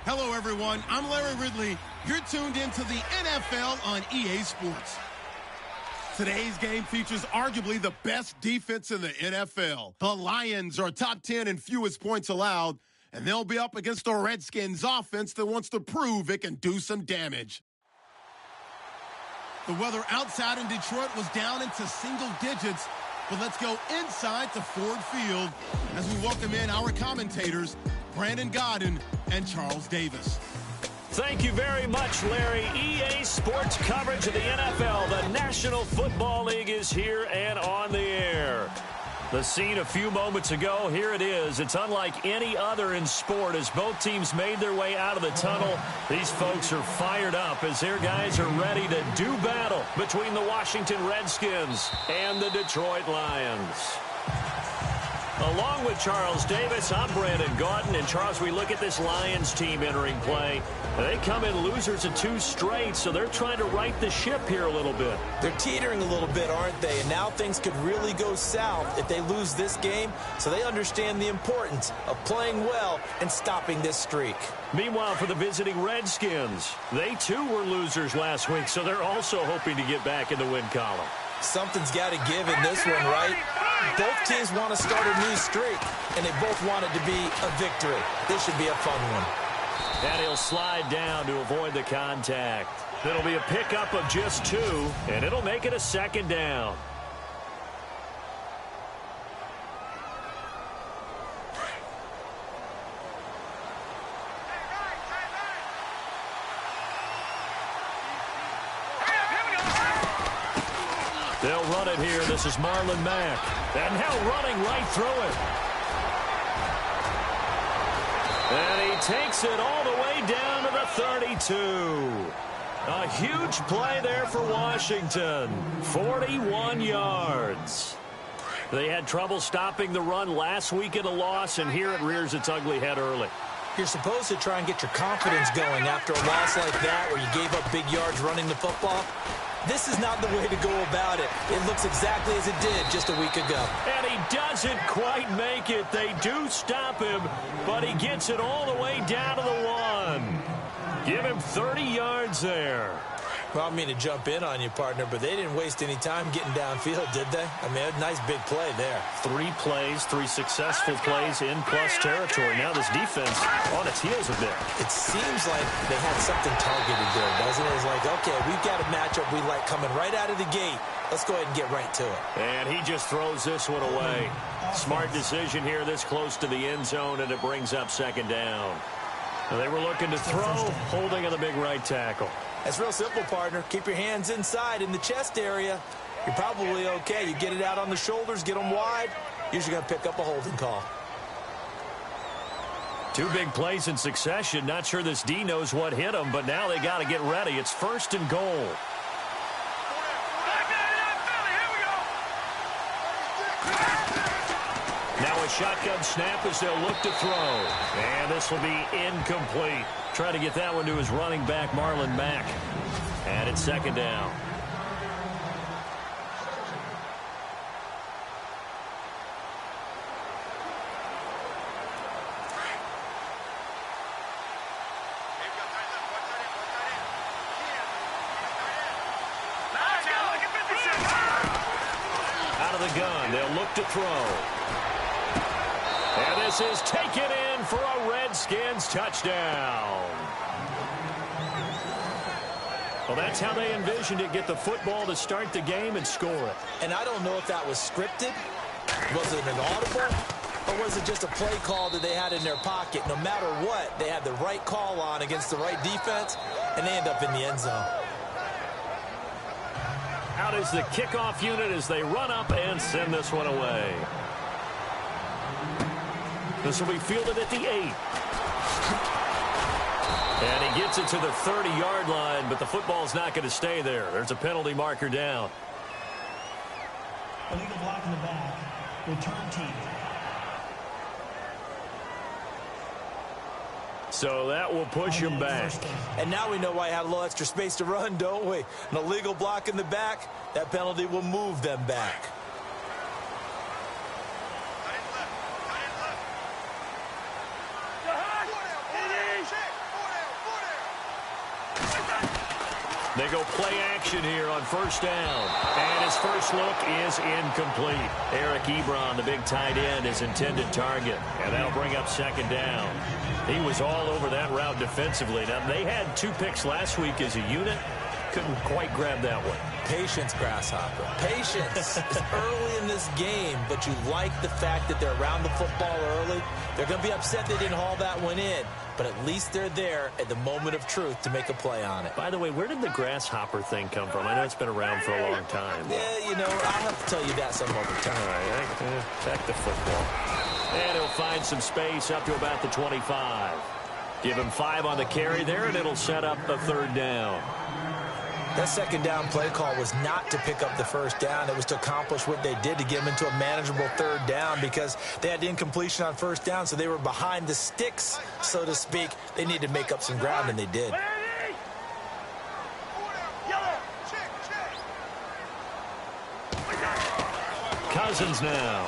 Hello, everyone. I'm Larry Ridley. You're tuned into the NFL on EA Sports. Today's game features arguably the best defense in the NFL. The Lions are top 10 in fewest points allowed, and they'll be up against the Redskins offense that wants to prove it can do some damage. The weather outside in Detroit was down into single digits, but let's go inside to Ford Field as we welcome in our commentators, Brandon Godden and Charles Davis. Thank you very much, Larry. EA Sports coverage of the NFL. The National Football League is here and on the air. The scene a few moments ago, here it is. It's unlike any other in sport as both teams made their way out of the tunnel. These folks are fired up as their guys are ready to do battle between the Washington Redskins and the Detroit Lions. Along with Charles Davis, I'm Brandon Gaudin. And Charles, we look at this Lions team entering play. They come in losers of 2 straight, so they're trying to right the ship here a little bit. They're teetering a little bit, aren't they? And now things could really go south if they lose this game, so they understand the importance of playing well and stopping this streak. Meanwhile, for the visiting Redskins, they too were losers last week, so they're also hoping to get back in the win column. Something's got to give in this one, right? Both teams want to start a new streak, and they both want it to be a victory. This should be a fun one. And he'll slide down to avoid the contact. It'll be a pickup of just 2, and it'll make it a 2nd down. They'll run it here. This is Marlon Mack. And now running right through it. And he takes it all the way down to the 32. A huge play there for Washington. 41 yards. They had trouble stopping the run last week in a loss, and here it rears its ugly head early. You're supposed to try and get your confidence going after a loss like that where you gave up big yards running the football. This is not the way to go about it. It looks exactly as it did just a week ago. And he doesn't quite make it. They do stop him, but he gets it all the way down to the 1. Give him 30 yards there. Well, I mean to jump in on you, partner, but they didn't waste any time getting downfield, did they? I mean, a nice big play there. 3 plays, 3 successful plays in plus territory. Now this defense on its heels a bit. It seems like they had something targeted there, doesn't it? It's like, okay, we've got a matchup we like coming right out of the gate. Let's go ahead and get right to it. And he just throws this one away. Smart decision here this close to the end zone, and it brings up 2nd down. And they were looking to throw, holding on the big right tackle. That's real simple, partner. Keep your hands inside in the chest area. You're probably okay. You get it out on the shoulders, get them wide. Usually going to pick up a holding call. 2 big plays in succession. Not sure this D knows what hit him, but now they got to get ready. It's 1st and goal. Now a shotgun snap as they'll look to throw. And this will be incomplete. Trying to get that one to his running back, Marlon Mack. And it's 2nd down. Out of the gun, they'll look to throw. And this is taken in for a Redskins touchdown. Well, that's how they envisioned it. Get the football to start the game and score it. And I don't know if that was scripted. Was it an audible? Or was it just a play call that they had in their pocket? No matter what, they had the right call on against the right defense, and they end up in the end zone. Out is the kickoff unit as they run up and send this one away. This will be fielded at the 8. And he gets it to the 30-yard line, but the football's not going to stay there. There's a penalty marker down. Illegal block in the back. Return team. So that will push him back. And now we know why I had a little extra space to run, don't we? An illegal block in the back, that penalty will move them back. They go play action here on first down. And his first look is incomplete. Eric Ebron, the big tight end, his intended target. And that'll bring up second down. He was all over that route defensively. Now, they had 2 picks last week as a unit. Couldn't quite grab that one. Patience, Grasshopper. Patience. It's early in this game, but you like the fact that they're around the football early. They're going to be upset they didn't haul that one in, but at least they're there at the moment of truth to make a play on it. By the way, where did the grasshopper thing come from? I know it's been around for a long time. Yeah, you know, I'll have to tell you that some other time. All right, back to football. And he'll find some space up to about the 25. Give him 5 on the carry there, and it'll set up a third down. That second down play call was not to pick up the first down. It was to accomplish what they did to get them into a manageable third down because they had incompletion on first down, so they were behind the sticks, so to speak. They needed to make up some ground, and they did. Cousins now.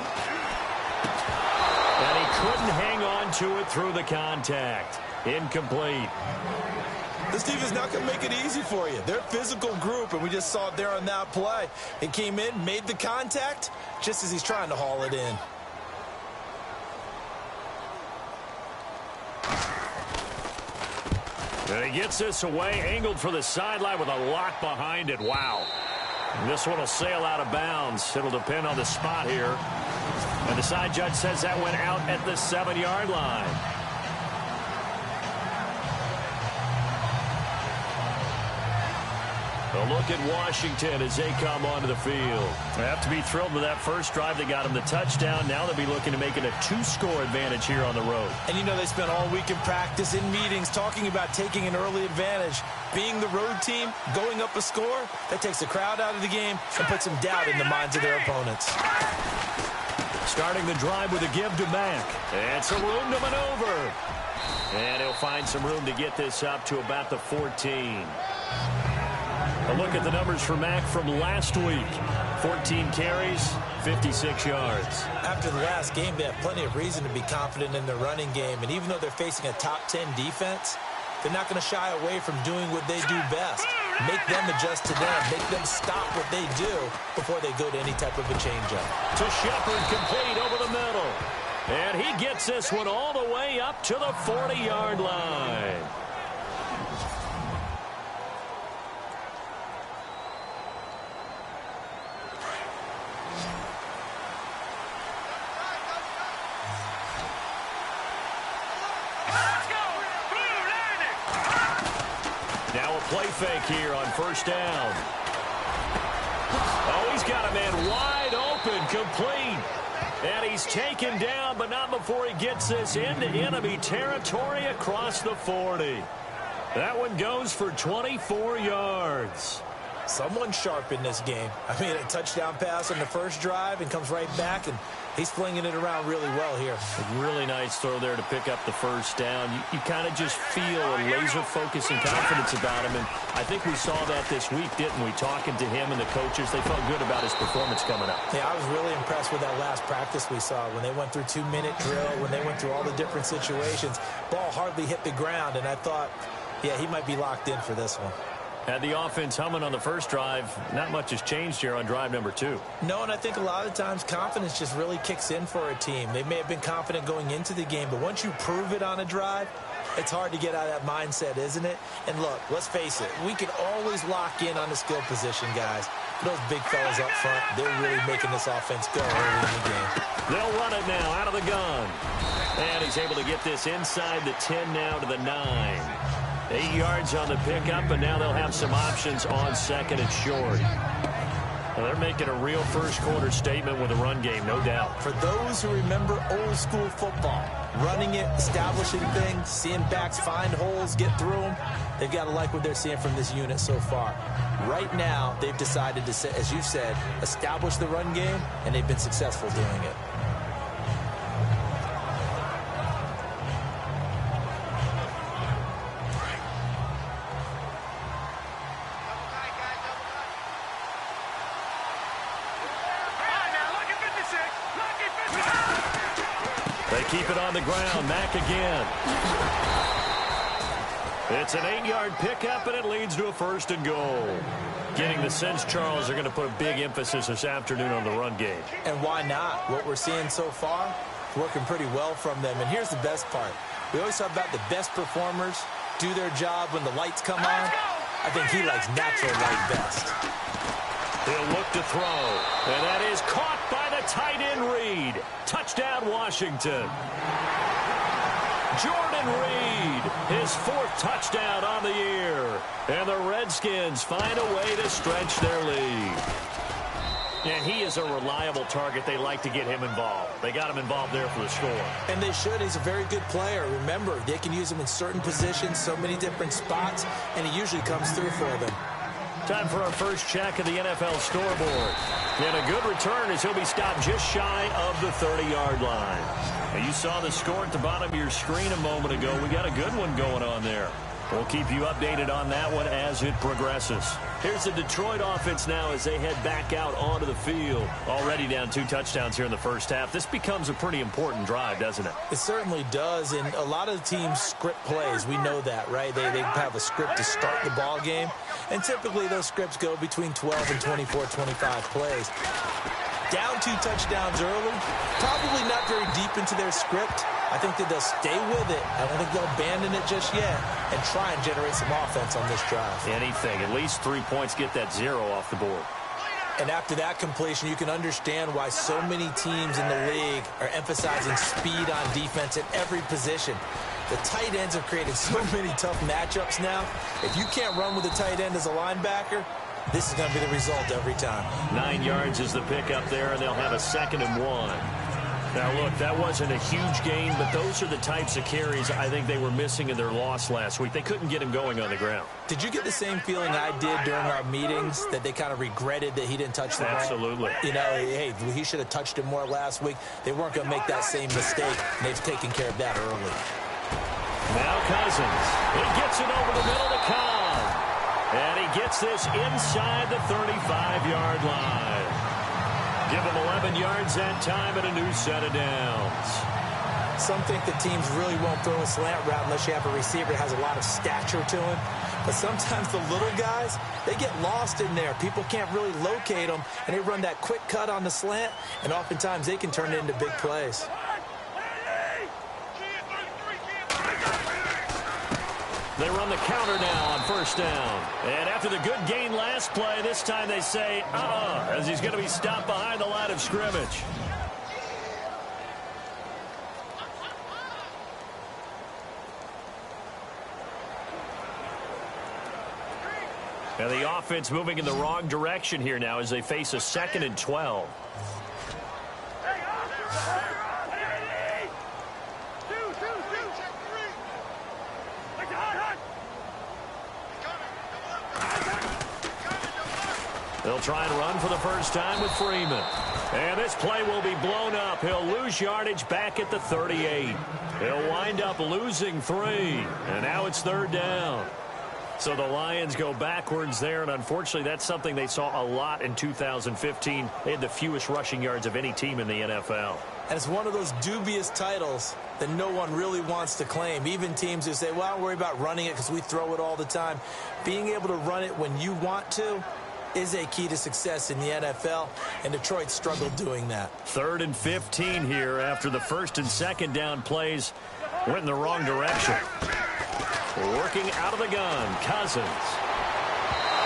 And he couldn't hang on to it through the contact. Incomplete. This team is not going to make it easy for you. They're a physical group, and we just saw it there on that play. It came in, made the contact, just as he's trying to haul it in. And he gets this away, angled for the sideline with a lock behind it. Wow. And this one will sail out of bounds. It'll depend on the spot here. And the side judge says that went out at the 7-yard line. A look at Washington as they come onto the field. They have to be thrilled with that first drive. They got them the touchdown. Now they'll be looking to make it a 2-score advantage here on the road. And you know they spent all week in practice, in meetings, talking about taking an early advantage. Being the road team, going up a score, that takes the crowd out of the game and puts some doubt in the minds of their opponents. Starting the drive with a give to Mack. And some room to maneuver. And he'll find some room to get this up to about the 14. A look at the numbers for Mack from last week. 14 carries, 56 yards. After the last game, they have plenty of reason to be confident in their running game. And even though they're facing a top 10 defense, they're not going to shy away from doing what they do best. Make them adjust to them. Make them stop what they do before they go to any type of a changeup. To Shepard, complete over the middle. And he gets this one all the way up to the 40-yard line. Play fake here on first down. Oh, he's got a man wide open, complete. And he's taken down, but not before he gets this into enemy territory across the 40. That one goes for 24 yards. Someone sharp in this game. I mean, a touchdown pass on the first drive and comes right back, and he's flinging it around really well here. A really nice throw there to pick up the first down. You kind of just feel a laser focus and confidence about him, and I think we saw that this week, didn't we? Talking to him and the coaches, they felt good about his performance coming up. Yeah, I was really impressed with that last practice we saw when they went through 2-minute drill, when they went through all the different situations. Ball hardly hit the ground, and I thought, yeah, he might be locked in for this one. Had the offense humming on the first drive. Not much has changed here on drive number 2. No, and I think a lot of times confidence just really kicks in for a team. They may have been confident going into the game, but once you prove it on a drive, it's hard to get out of that mindset, isn't it? And look, let's face it, we can always lock in on the skill position, guys. Those big fellas up front, they're really making this offense go early in the game. They'll run it now out of the gun. And he's able to get this inside the 10 now to the 9. 8 yards on the pickup, and now they'll have some options on second and short. Well, they're making a real first-quarter statement with a run game, no doubt. For those who remember old-school football, running it, establishing things, seeing backs find holes, get through them, they've got to like what they're seeing from this unit so far. Right now, they've decided to, as you said, establish the run game, and they've been successful doing it. They keep it on the ground. Mack again. It's an 8-yard pickup, and it leads to a 1st and goal. Getting the sense, Charles, they're going to put a big emphasis this afternoon on the run game. And why not? What we're seeing so far, working pretty well from them. And here's the best part. We always talk about the best performers do their job when the lights come on. I think he likes natural light best. He'll look to throw, and that is caught by the tight end Reed. Touchdown, Washington. Jordan Reed, his 4th touchdown on the year. And the Redskins find a way to stretch their lead. And he is a reliable target. They like to get him involved. They got him involved there for the score. And they should. He's a very good player. Remember, they can use him in certain positions, so many different spots, and he usually comes through for them. Time for our first check of the NFL scoreboard. And a good return as he'll be stopped just shy of the 30-yard line. Now, you saw the score at the bottom of your screen a moment ago. We got a good one going on there. We'll keep you updated on that one as it progresses. Here's the Detroit offense now as they head back out onto the field. Already down 2 touchdowns here in the first half. This becomes a pretty important drive, doesn't it? It certainly does, and a lot of the teams script plays. We know that, right? They have a script to start the ball game, and typically those scripts go between 12 and 24, 25 plays. Down 2 touchdowns early, probably not very deep into their script. I think that they'll stay with it. I don't think they'll abandon it just yet and try and generate some offense on this drive. Anything. At least 3 points, get that 0 off the board. And after that completion, you can understand why so many teams in the league are emphasizing speed on defense at every position. The tight ends have created so many tough matchups now. If you can't run with a tight end as a linebacker, this is going to be the result every time. 9 yards is the pickup there, and they'll have a 2nd and 1. Now, look, that wasn't a huge gain, but those are the types of carries I think they were missing in their loss last week. They couldn't get him going on the ground. Did you get the same feeling I did during our meetings, that they kind of regretted that he didn't touch the ball? Absolutely. You know, hey, he should have touched it more last week. They weren't going to make that same mistake, and they've taken care of that early. Now Cousins. He gets it over the middle to Cobb. And he gets this inside the 35-yard line. Give him 11 yards that time and a new set of downs. Some think that teams really won't throw a slant route unless you have a receiver that has a lot of stature to him. But sometimes the little guys, they get lost in there. People can't really locate them, and they run that quick cut on the slant, and oftentimes they can turn it into big plays. They run the counter now on 1st down. And after the good gain last play, this time they say, as he's going to be stopped behind the line of scrimmage. And the offense moving in the wrong direction here now as they face a 2nd and 12. They'll try and run for the first time with Freeman. And this play will be blown up. He'll lose yardage back at the 38. He'll wind up losing 3. And now it's 3rd down. So the Lions go backwards there, and unfortunately that's something they saw a lot in 2015. They had the fewest rushing yards of any team in the NFL. And it's one of those dubious titles that no one really wants to claim. Even teams who say, well, don't worry about running it because we throw it all the time. Being able to run it when you want to is a key to success in the NFL, and Detroit struggled doing that. 3rd and 15 here after the 1st and 2nd down plays went in the wrong direction. Working out of the gun, Cousins.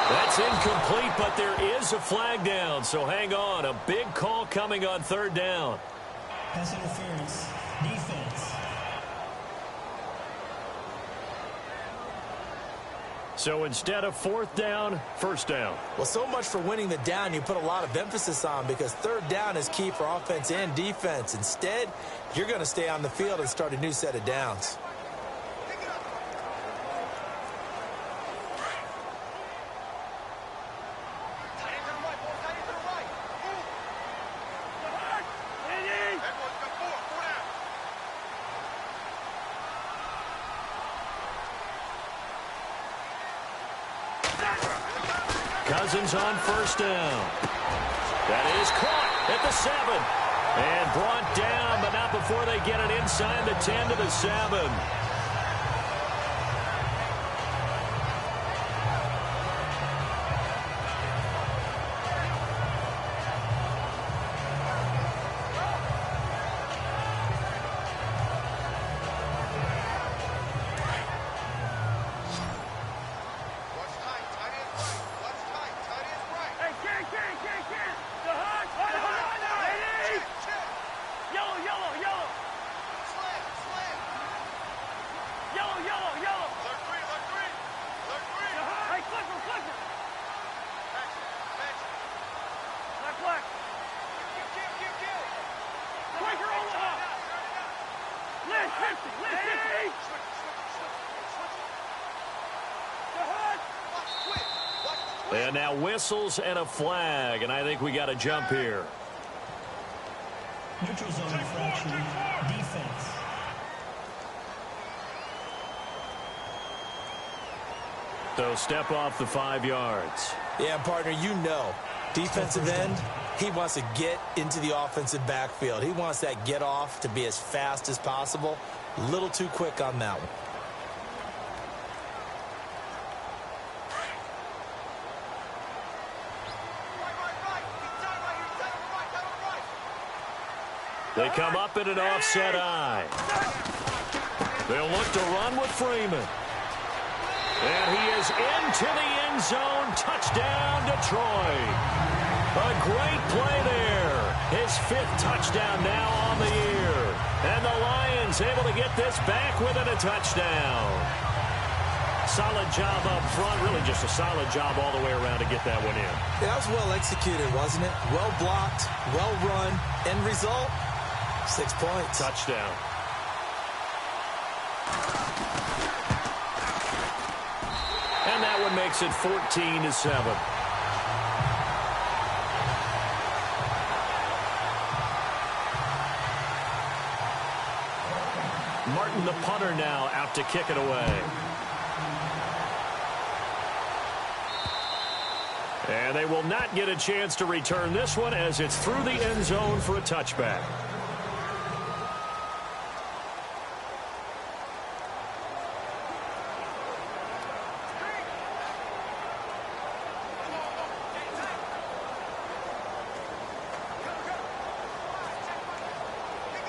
That's incomplete, but there is a flag down, so hang on. A big call coming on 3rd down. Pass interference, defense. So instead of 4th down, 1st down. Well, so much for winning the down you put a lot of emphasis on, because 3rd down is key for offense and defense. Instead, you're going to stay on the field and start a new set of downs. Cousins on 1st down. That is caught at the 7. And brought down, but not before they get it inside the 10 to the 7. And now whistles and a flag, and I think we got a jump here. Neutral zone infraction. Defense. So step off the 5 yards. Yeah, partner, you know, defensive end, he wants to get into the offensive backfield. He wants that get off to be as fast as possible. A little too quick on that one. They come up in an offset eye. They'll look to run with Freeman. And he is into the end zone. Touchdown, Detroit. A great play there. His 5th touchdown now on the year. And the Lions able to get this back within a touchdown. Solid job up front. Really just a solid job all the way around to get that one in. Yeah, that was well executed, wasn't it? Well blocked, well run. End result, 6 points. Touchdown. And that one makes it 14-7. Martin, the punter, now out to kick it away. And they will not get a chance to return this one as it's through the end zone for a touchback.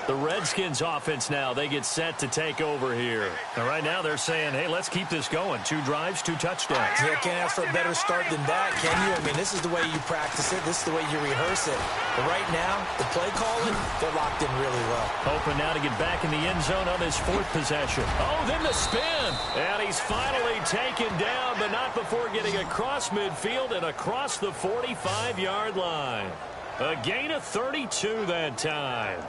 The Redskins offense now, they get set to take over here. And right now they're saying, hey, let's keep this going. 2 drives, 2 touchdowns. Yeah, can't ask for a better start than that, can you? I mean, this is the way you practice it. This is the way you rehearse it. But right now, the play calling, they're locked in really well. Hoping now to get back in the end zone on his 4th possession. Oh, then the spin. And he's finally taken down, but not before getting across midfield and across the 45-yard line. A gain of 32 that time.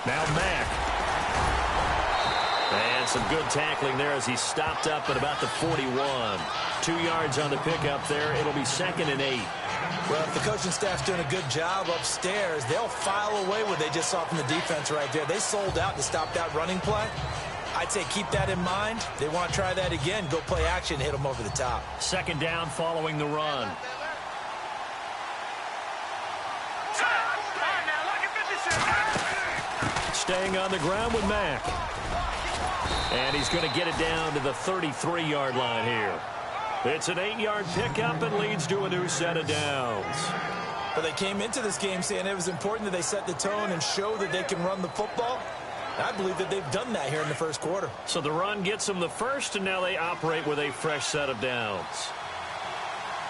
Now Mack. And some good tackling there as he stopped up at about the 41. 2 yards on the pickup there. It'll be 2nd and 8. Well, if the coaching staff's doing a good job upstairs, they'll file away what they just saw from the defense right there. They sold out to stop that running play. I'd say keep that in mind. They want to try that again. Go play action, hit them over the top. 2nd down following the run. Staying on the ground with Mack. And he's going to get it down to the 33-yard line here. It's an 8-yard pickup and leads to a new set of downs. But they came into this game saying it was important that they set the tone and show that they can run the football. I believe that they've done that here in the first quarter. So the run gets them the first, and now they operate with a fresh set of downs.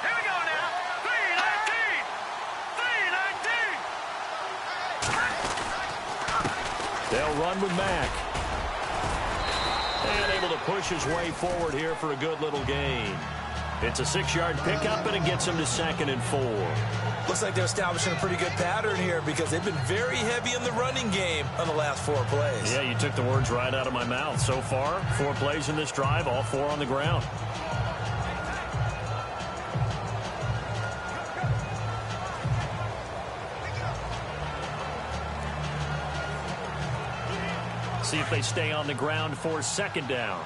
Here we go now. 3-19. 3-19. They'll run with Mack. And able to push his way forward here for a good little gain. It's a 6-yard pickup, and it gets him to 2nd and 4. Looks like they're establishing a pretty good pattern here because they've been very heavy in the running game on the last 4 plays. Yeah, you took the words right out of my mouth. So far, 4 plays in this drive, all 4 on the ground. See if they stay on the ground for 2nd down.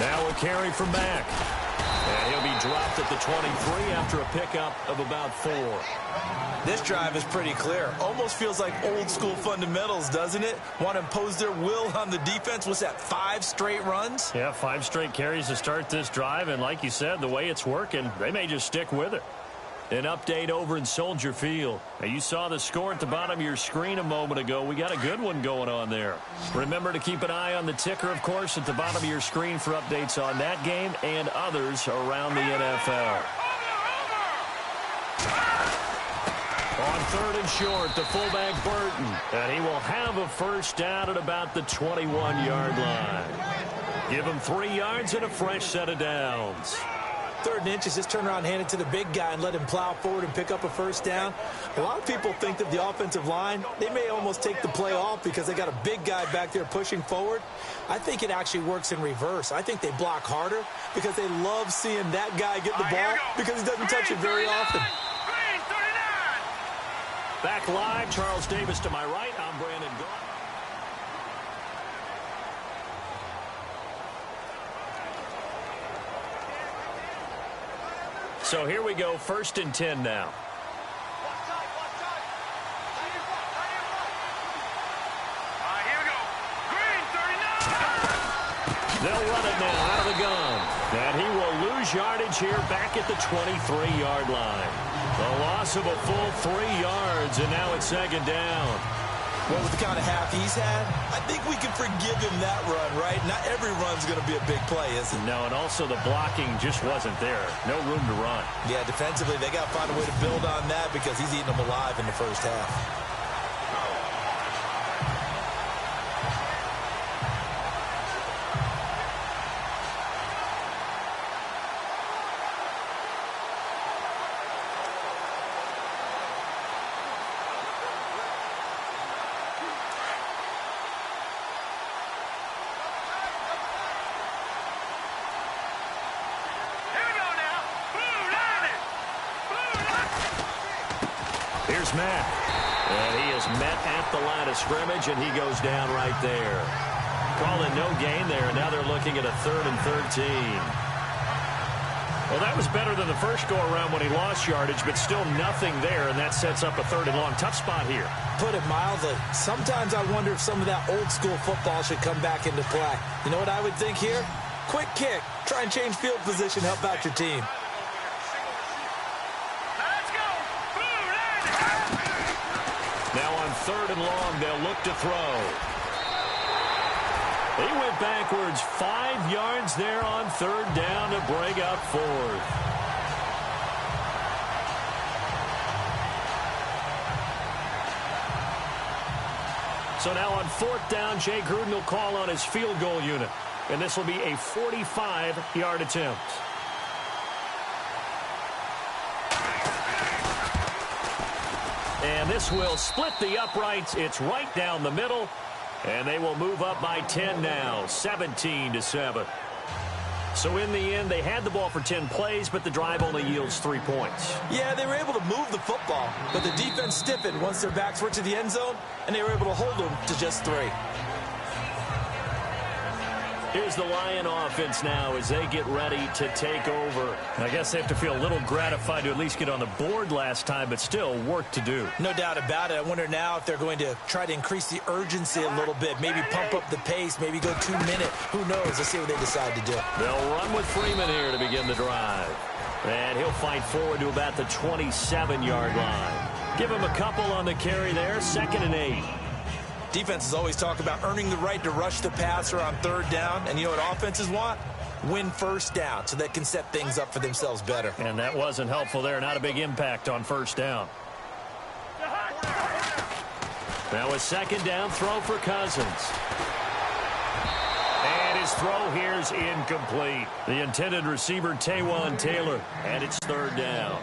Now a carry from Mack. And he'll be dropped at the 23 after a pickup of about 4. This drive is pretty clear. Almost feels like old school fundamentals, doesn't it? Want to impose their will on the defense. What's that, 5 straight runs? Yeah, 5 straight carries to start this drive. And like you said, the way it's working, they may just stick with it. An update over in Soldier Field. Now, you saw the score at the bottom of your screen a moment ago. We got a good one going on there. Remember to keep an eye on the ticker, of course, at the bottom of your screen for updates on that game and others around the NFL. On third and short, the fullback Burton. And he will have a first down at about the 21-yard line. Give him 3 yards and a fresh set of downs. 3rd and inches, just turn around and hand it to the big guy and let him plow forward and pick up a first down. A lot of people think that the offensive line, they may almost take the play off because they got a big guy back there pushing forward. I think it actually works in reverse. I think they block harder because they love seeing that guy get the ball because he doesn't touch it very often. Back live, Charles Davis to my right. I'm Brandon Gault. So here we go, 1st and 10 now. Here we go. Green, 39. They'll run it now out of the gun. And he will lose yardage here back at the 23-yard line. The loss of a full 3 yards, and now it's 2nd down. Well, with the kind of half he's had, I think we can forgive him that run, right? Not every run's going to be a big play, is it? No, and also the blocking just wasn't there. No room to run. Yeah, defensively, they got to find a way to build on that because he's eating them alive in the first half. Here's Matt. And he is met at the line of scrimmage, and he goes down right there. Calling no gain there, and now they're looking at a 3rd and 13. Well, that was better than the first go-around when he lost yardage, but still nothing there, and that sets up a 3rd and long. Tough spot here. Put it mildly. Sometimes I wonder if some of that old-school football should come back into play. You know what I would think here? Quick kick. Try and change field position, help out your team. Now on 3rd and long, they'll look to throw. He went backwards 5 yards there on 3rd down to bring up 4th. So now on 4th down, Jay Gruden will call on his field goal unit. And this will be a 45-yard attempt. And this will split the uprights. It's right down the middle. And they will move up by 10 now, 17-7. So in the end, they had the ball for 10 plays, but the drive only yields 3 points. Yeah, they were able to move the football, but the defense stiffened once their backs were to the end zone, and they were able to hold them to just 3. Here's the Lion offense now as they get ready to take over. I guess they have to feel a little gratified to at least get on the board last time, but still work to do. No doubt about it. I wonder now if they're going to try to increase the urgency a little bit, maybe pump up the pace, maybe go 2 minute. Who knows? Let's see what they decide to do. They'll run with Freeman here to begin the drive. And he'll fight forward to about the 27-yard line. Give him a couple on the carry there, 2nd and 8. Defenses always talk about earning the right to rush the passer on 3rd down. And you know what offenses want? Win 1st down so they can set things up for themselves better. And that wasn't helpful there. Not a big impact on 1st down. Now a 2nd down throw for Cousins. And his throw here is incomplete. The intended receiver, Taywan Taylor. And it's 3rd down.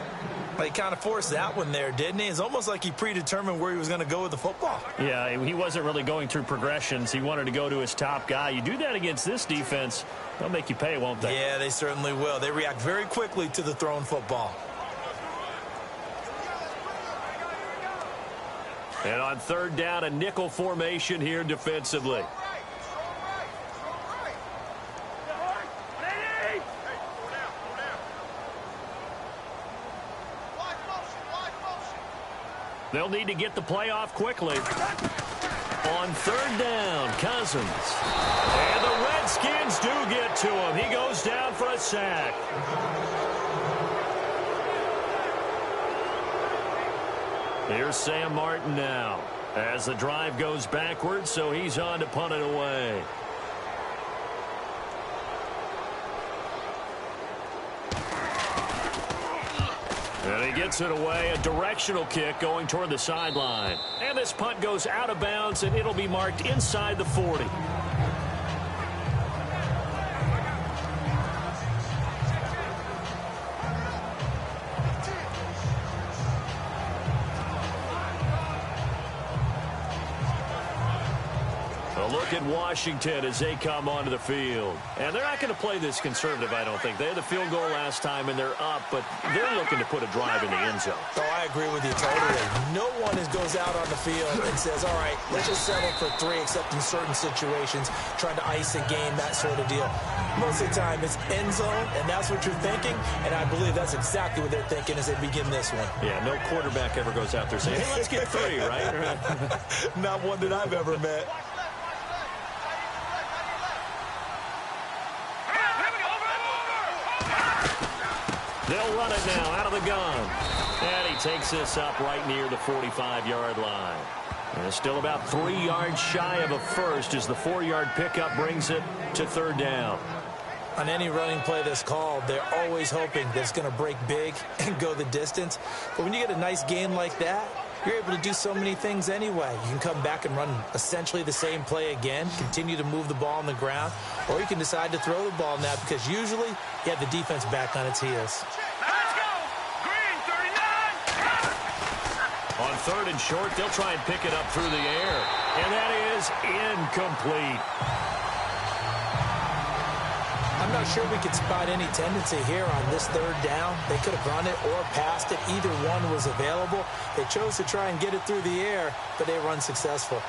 He kind of forced that one there, didn't he? It's almost like he predetermined where he was going to go with the football. Yeah, he wasn't really going through progressions. He wanted to go to his top guy. You do that against this defense, they'll make you pay, won't they? Yeah, they certainly will. They react very quickly to the thrown football. And on 3rd down, a nickel formation here defensively. They'll need to get the play off quickly. On 3rd down, Cousins. And the Redskins do get to him. He goes down for a sack. Here's Sam Martin now as the drive goes backwards, so he's on to punt it away. And he gets it away, a directional kick going toward the sideline. And this punt goes out of bounds, and it'll be marked inside the 40. A look at Washington as they come onto the field. And they're not going to play this conservative, I don't think. They had the field goal last time, and they're up, but they're looking to put a drive in the end zone. Oh, I agree with you totally. No one goes out on the field and says, all right, let's just settle for 3, except in certain situations, trying to ice a game, that sort of deal. Most of the time, it's end zone, and that's what you're thinking, and I believe that's exactly what they're thinking as they begin this one. Yeah, no quarterback ever goes out there saying, hey, let's get 3, right? Not one that I've ever met. They'll run it now out of the gun. And he takes this up right near the 45-yard line. And still about 3 yards shy of a first as the 4-yard pickup brings it to 3rd down. On any running play that's called, they're always hoping that it's going to break big and go the distance. But when you get a nice gain like that, you're able to do so many things anyway. You can come back and run essentially the same play again, continue to move the ball on the ground, or you can decide to throw the ball now because usually you have the defense back on its heels. Let's go! Green, 39! On 3rd and short, they'll try and pick it up through the air. And that is incomplete. I'm not sure we could spot any tendency here on this 3rd down. They could have run it or passed it. Either one was available. They chose to try and get it through the air, but they were unsuccessful.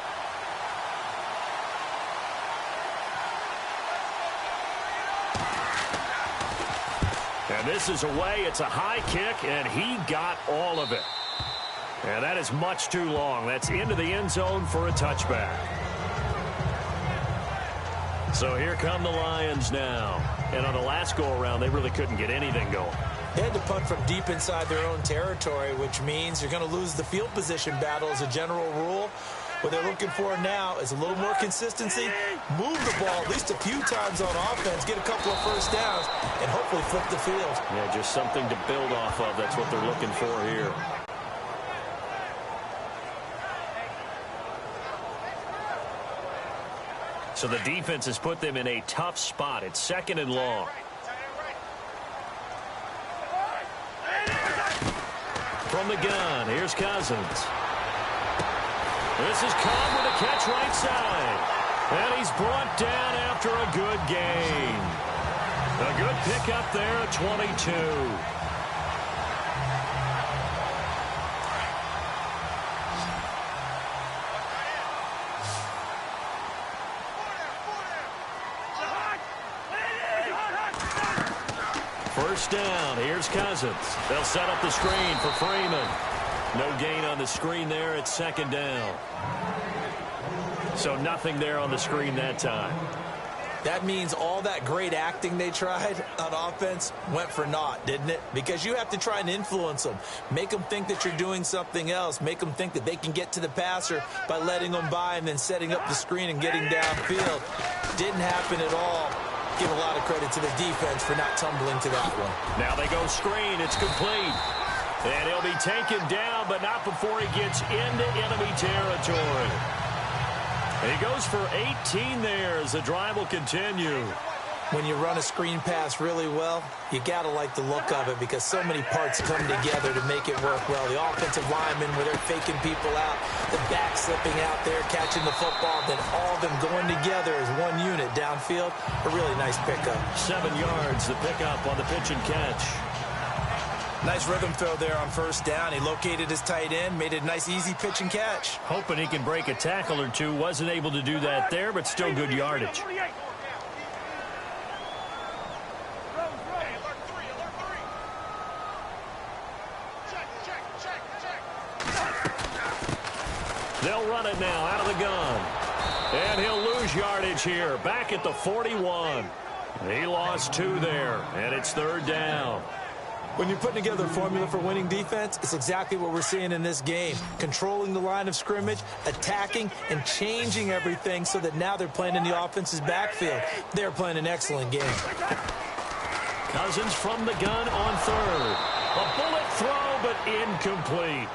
And this is away. It's a high kick, and he got all of it. And that is much too long. That's into the end zone for a touchback. So here come the Lions now. And on the last go-around, they really couldn't get anything going. They had to punt from deep inside their own territory, which means you're going to lose the field position battle as a general rule. What they're looking for now is a little more consistency, move the ball at least a few times on offense, get a couple of first downs, and hopefully flip the field. Yeah, just something to build off of. That's what they're looking for here. So the defense has put them in a tough spot. It's 2nd and long. From the gun, here's Cousins. This is Cobb with a catch right side. And he's brought down after a good gain. A good pickup there at 22. First down, here's Cousins. They'll set up the screen for Freeman. No gain on the screen there. It's 2nd down. So nothing there on the screen that time. That means all that great acting they tried on offense went for naught, didn't it? Because you have to try and influence them. Make them think that you're doing something else. Make them think that they can get to the passer by letting them by and then setting up the screen and getting downfield. Didn't happen at all. Give a lot of credit to the defense for not tumbling to that one. Now they go screen. It's complete. And he'll be taken down, but not before he gets into enemy territory. And he goes for 18 there as the drive will continue. When you run a screen pass really well, you got to like the look of it because so many parts come together to make it work well. The offensive linemen where they're faking people out, the back slipping out there, catching the football, then all of them going together as one unit downfield. A really nice pickup. 7 yards, the pickup on the pitch and catch. Nice rhythm throw there on first down. He located his tight end, made it a nice, easy pitch and catch. Hoping he can break a tackle or two. Wasn't able to do that there, but still good yardage. They'll run it now out of the gun. And he'll lose yardage here. Back at the 41. He lost 2 there, and it's 3rd down. When you're putting together a formula for winning defense, it's exactly what we're seeing in this game. Controlling the line of scrimmage, attacking, and changing everything so that now they're playing in the offense's backfield. They're playing an excellent game. Cousins from the gun on 3rd. A bullet throw, but incomplete.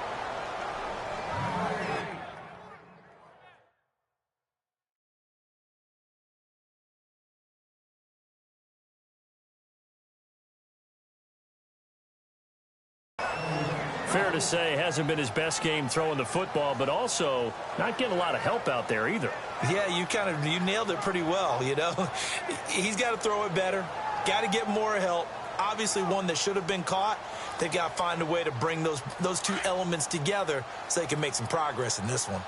Fair to say, hasn't been his best game throwing the football, but also not getting a lot of help out there either. Yeah, you nailed it pretty well, you know. He's got to throw it better, got to get more help. Obviously one that should have been caught. They've got to find a way to bring those two elements together so they can make some progress in this one.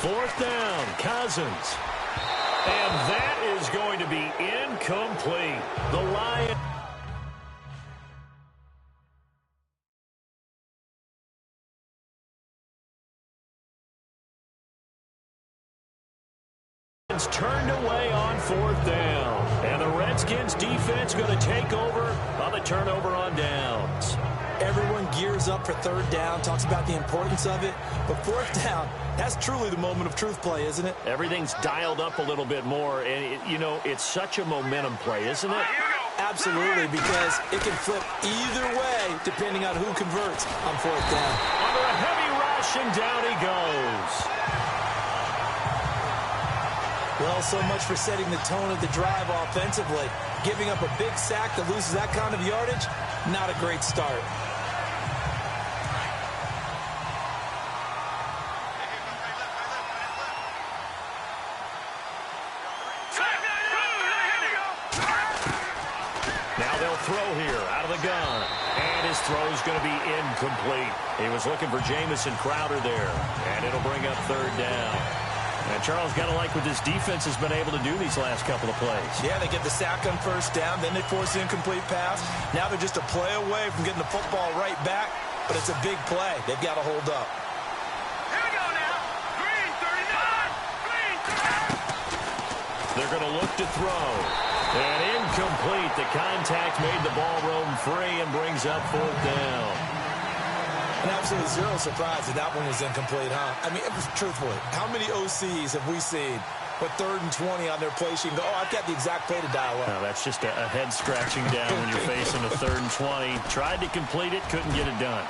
Fourth down, Cousins. And that is going to be incomplete. The Lions turned away on fourth down. And the Redskins defense going to take over on the turnover on downs. Everyone gears up for third down, talks about the importance of it. But fourth down, that's truly the moment of truth play, isn't it? Everything's dialed up a little bit more. And, it's such a momentum play, isn't it? Absolutely, because it can flip either way depending on who converts on fourth down. Under a heavy rush, and down he goes. Well, so much for setting the tone of the drive offensively. Giving up a big sack that loses that kind of yardage, not a great start. Now they'll throw here out of the gun. And his throw is going to be incomplete. He was looking for Jamison Crowder there. And it'll bring up third down. And Charles, got to like what this defense has been able to do these last couple of plays. Yeah, they get the sack on first down, then they force the incomplete pass. Now they're just a play away from getting the football right back, but it's a big play. They've got to hold up. Here we go now. Green 39. Green. They're going to look to throw. And incomplete. The contact made the ball roam free and brings up fourth down. And absolutely zero surprise that that one was incomplete, huh? I mean, truthfully, how many OCs have we seen with 3rd and 20 on their play sheet and go, oh, I've got the exact play to dial up? No, that's just a head scratching down when you're facing a 3rd and 20. Tried to complete it, couldn't get it done.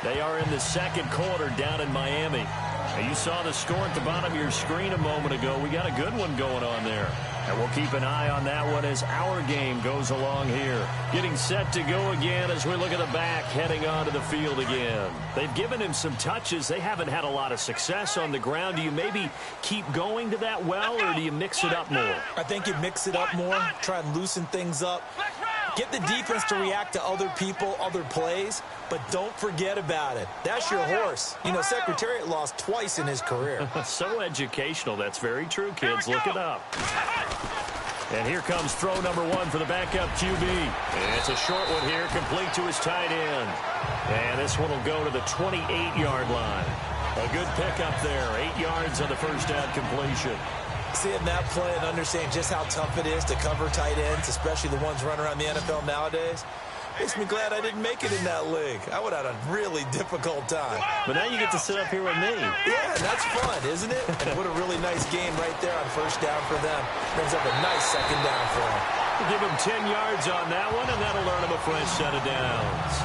They are in the second quarter down in Miami. Now, you saw the score at the bottom of your screen a moment ago. We got a good one going on there. And we'll keep an eye on that one as our game goes along here. Getting set to go again as we look at the back heading onto the field again. They've given him some touches. They haven't had a lot of success on the ground. Do you maybe keep going to that well, or do you mix it up more? I think you mix it up more, try and loosen things up. Get the defense to react to other people, other plays, but don't forget about it. That's your horse. You know, Secretariat lost twice in his career. So educational. That's very true, kids. Look it up. And here comes throw number 1 for the backup QB. And it's a short one here, complete to his tight end. And this one will go to the 28-yard line. A good pickup there, 8 yards on the first down completion. Seeing that play and understanding just how tough it is to cover tight ends, especially the ones running around the NFL nowadays, makes me glad I didn't make it in that league. I would have had a really difficult time. But now you get to sit up here with me. Yeah, that's fun, isn't it? And what a really nice game right there on first down for them. Brings up a nice second down for them. We'll give him 10 yards on that one, and that'll earn him a fresh set of downs.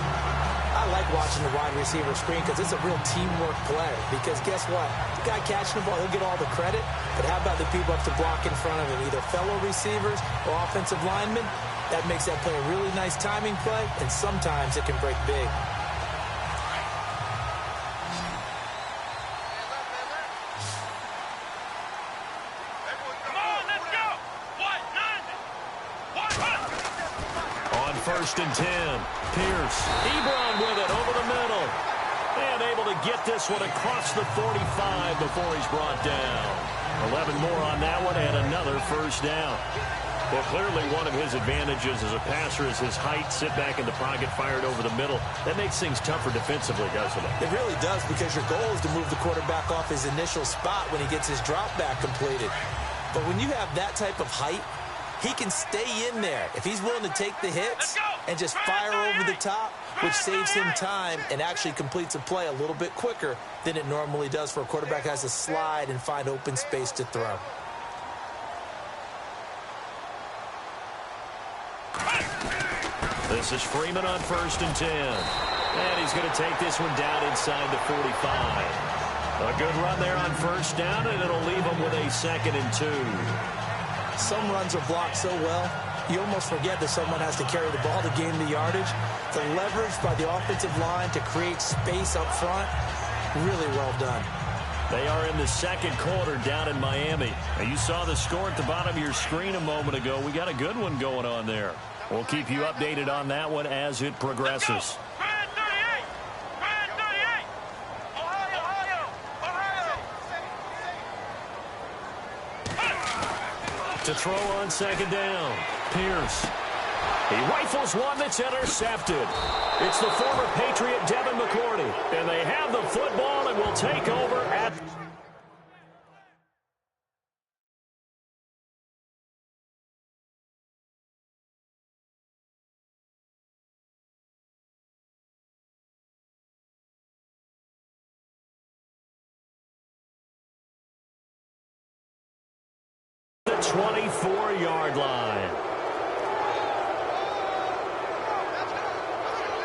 I like watching the wide receiver screen because it's a real teamwork play. Because guess what? The guy catching the ball, he'll get all the credit. But how about the people up to block in front of him, either fellow receivers or offensive linemen? That makes that play a really nice timing play, and sometimes it can break big. Come on, let's go. What? 9. On 1st and 10, Pierce. Ebron with it over the middle. And able to get this one across the 45 before he's brought down. 11 more on that one and another first down. Well, clearly one of his advantages as a passer is his height. Sit back in the pocket, fired over the middle. That makes things tougher defensively, doesn't it? It really does, because your goal is to move the quarterback off his initial spot when he gets his drop back completed. But when you have that type of height, he can stay in there. If he's willing to take the hits and just fire over the top, which saves him time and actually completes a play a little bit quicker than it normally does for a quarterback who has to slide and find open space to throw. This is Freeman on 1st and 10. And he's going to take this one down inside the 45. A good run there on 1st down, and it'll leave him with a 2nd and 2. Some runs are blocked so well, you almost forget that someone has to carry the ball to gain the yardage. The leverage by the offensive line to create space up front, really well done. They are in the 2nd quarter down in Miami. Now, you saw the score at the bottom of your screen a moment ago. We got a good one going on there. We'll keep you updated on that one as it progresses. To throw on 2nd down, Pierce. He rifles one that's intercepted. It's the former Patriot Devin McCourty. And they have the football and will take over at... the 24-yard line.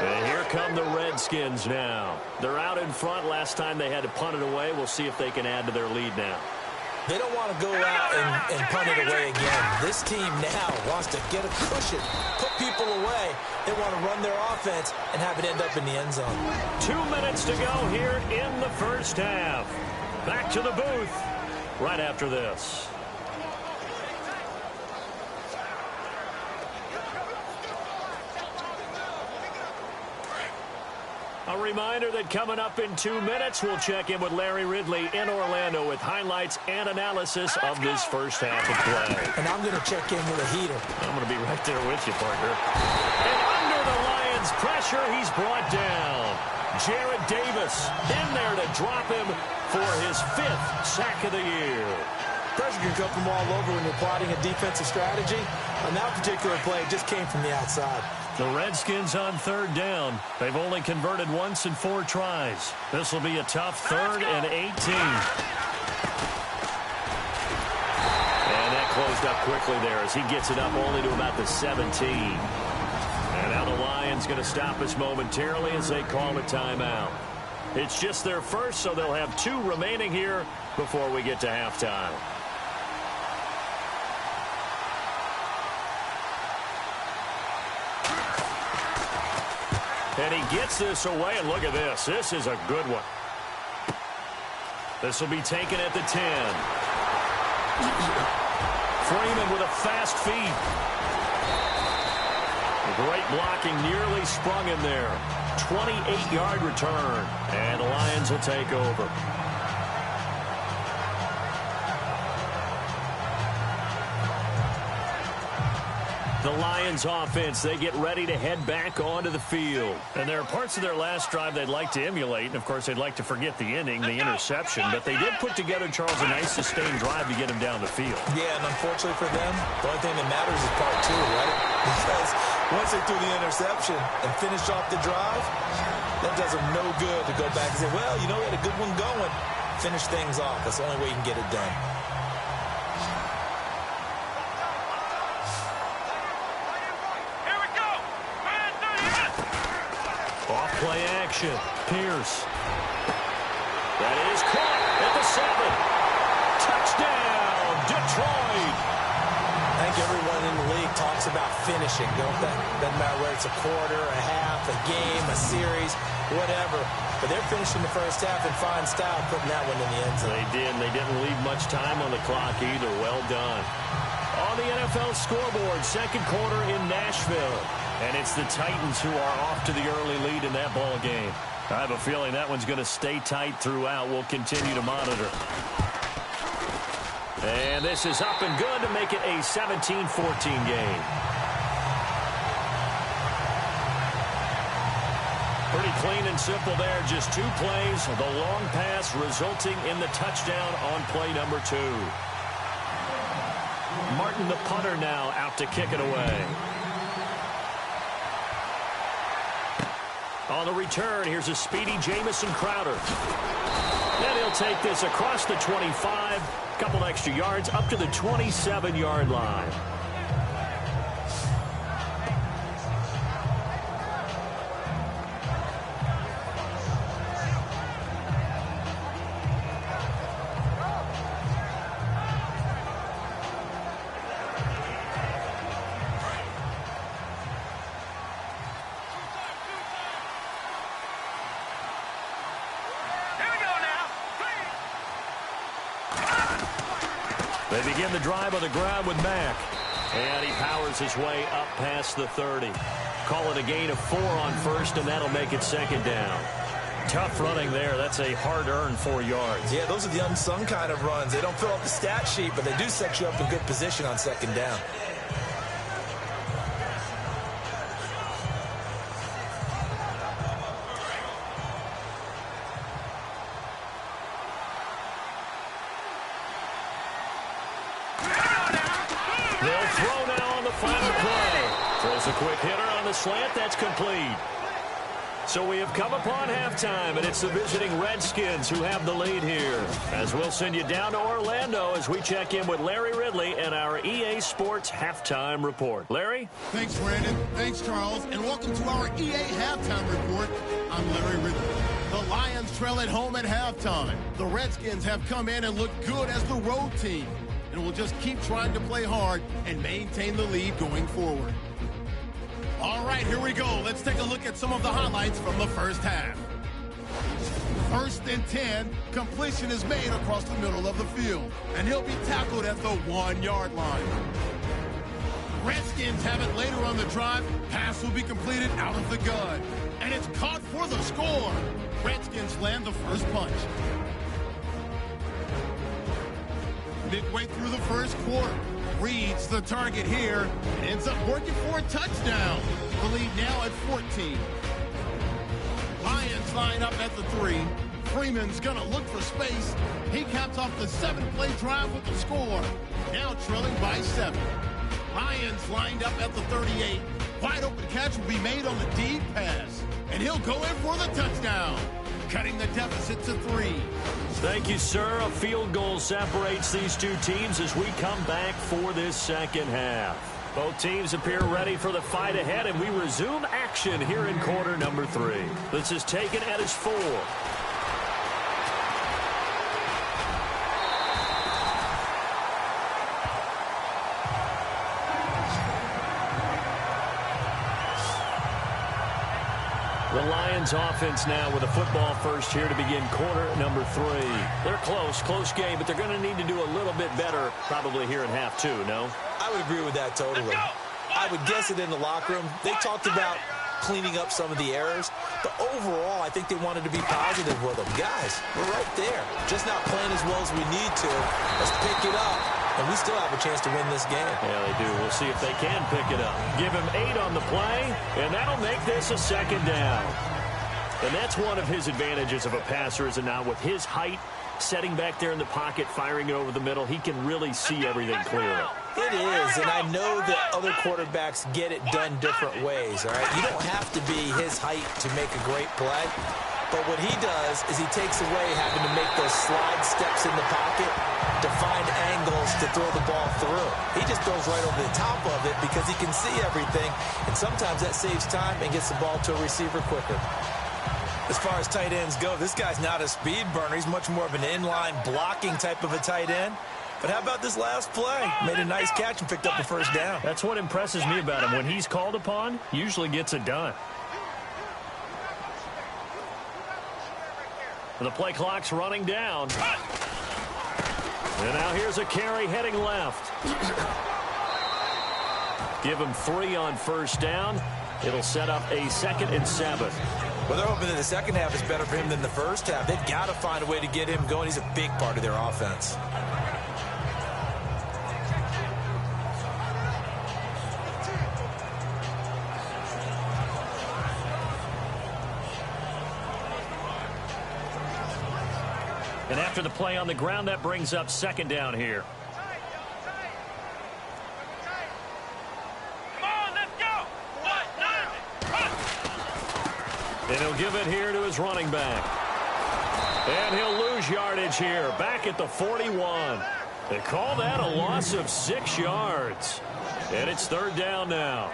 And here come the Redskins now. They're out in front. Last time they had to punt it away. We'll see if they can add to their lead now. They don't want to go out and punt it away again. This team now wants to get a cushion, put people away. They want to run their offense and have it end up in the end zone. 2 minutes to go here in the 1st half. Back to the booth right after this. A reminder that coming up in 2 minutes, we'll check in with Larry Ridley in Orlando with highlights and analysis of this 1st half of play. And I'm going to check in with a heater. I'm going to be right there with you, partner. And under the Lions' pressure, he's brought down. Jarrett Davis in there to drop him for his 5th sack of the year. Pressure can come from all over when you're plotting a defensive strategy. On that particular play, it just came from the outside. The Redskins on 3rd down. They've only converted once in 4 tries. This will be a tough 3rd and 18. And that closed up quickly there as he gets it up only to about the 17. And now the Lions going to stop us momentarily as they call a timeout. It's just their first, so they'll have 2 remaining here before we get to halftime. And he gets this away, and look at this. This is a good one. This will be taken at the 10. Freeman with a fast feet. Great blocking, nearly sprung him there. 28-yard return, and the Lions will take over. The Lions offense, they get ready to head back onto the field. And there are parts of their last drive they'd like to emulate. And, of course, they'd like to forget the inning, the interception. But they did put together, Charles, a nice sustained drive to get him down the field. Yeah, and unfortunately for them, the only thing that matters is part 2, right? Because once they threw the interception and finished off the drive, that does them no good to go back and say, well, you know, we had a good one going. Finish things off. That's the only way you can get it done. Play action. Pierce. That is caught at the 7. Touchdown, Detroit. I think everyone in the league talks about finishing, don't they? Doesn't matter whether it's a quarter, a half, a game, a series, whatever. But they're finishing the first half in fine style, putting that one in the end zone. They did. They didn't leave much time on the clock either. Well done. On the NFL scoreboard, 2nd quarter in Nashville. And it's the Titans who are off to the early lead in that ball game. I have a feeling that one's going to stay tight throughout. We'll continue to monitor. And this is up and good to make it a 17-14 game. Pretty clean and simple there. Just 2 plays. The long pass resulting in the touchdown on play number 2. Martin, the punter, now out to kick it away. On the return, here's a speedy Jamison Crowder. And he'll take this across the 25, a couple extra yards, up to the 27-yard line. They begin the drive on the ground with Mack. And he powers his way up past the 30. Call it a gain of 4 on first, and that'll make it second down. Tough running there. That's a hard-earned 4 yards. Yeah, those are the unsung kind of runs. They don't fill up the stat sheet, but they do set you up in good position on second down. They'll throw now on the final play. Throws a quick hitter on the slant. That's complete. So we have come upon halftime, and it's the visiting Redskins who have the lead here. As we'll send you down to Orlando as we check in with Larry Ridley and our EA Sports Halftime Report. Larry? Thanks, Brandon. Thanks, Charles. And welcome to our EA Halftime Report. I'm Larry Ridley. The Lions trail at home at halftime. The Redskins have come in and looked good as the road team, and will just keep trying to play hard and maintain the lead going forward. All right, here we go. Let's take a look at some of the highlights from the first half. 1st and 10, completion is made across the middle of the field, and he'll be tackled at the 1-yard line. Redskins have it later on the drive. Pass will be completed out of the gun, and it's caught for the score. Redskins land the first punch. Midway through the first quarter, reads the target here and ends up working for a touchdown. The lead now at 14. Lions line up at the 3. Freeman's going to look for space. He caps off the 7-play drive with the score. Now trailing by 7. Lions lined up at the 38. Wide open catch will be made on the deep pass, and he'll go in for the touchdown, cutting the deficit to 3. Thank you, sir. A field goal separates these two teams as we come back for this second half. Both teams appear ready for the fight ahead, and we resume action here in quarter number 3. This is taken at his 4. The Lions offense now with a football first here to begin quarter number 3. They're close game, but they're going to need to do a little bit better probably here in half 2, no? I would agree with that totally. I would guess it in the locker room. They talked about cleaning up some of the errors, but overall, I think they wanted to be positive with them. Guys, we're right there. Just not playing as well as we need to. Let's pick it up, and we still have a chance to win this game. Yeah, they do. We'll see if they can pick it up. Give him 8 on the play, and that'll make this a second down. And that's one of his advantages of a passer, is it not? With his height, setting back there in the pocket, firing it over the middle, he can really see everything clearly. It is, and I know that other quarterbacks get it done different ways, all right? You don't have to be his height to make a great play, but what he does is he takes away having to make those slide steps in the pocket to find angles to throw the ball through. He just throws right over the top of it because he can see everything, and sometimes that saves time and gets the ball to a receiver quicker. As far as tight ends go, this guy's not a speed burner. He's much more of an inline blocking type of a tight end. But how about this last play? Made a nice catch and picked up the first down. That's what impresses me about him. When he's called upon, he usually gets it done. The play clock's running down. And now here's a carry heading left. Give him 3 on first down. It'll set up a 2nd and 7. Well, they're hoping that the second half is better for him than the first half. They've got to find a way to get him going. He's a big part of their offense. And after the play on the ground, that brings up second down here. And he'll give it here to his running back. And he'll lose yardage here, back at the 41. They call that a loss of 6 yards. And it's third down now.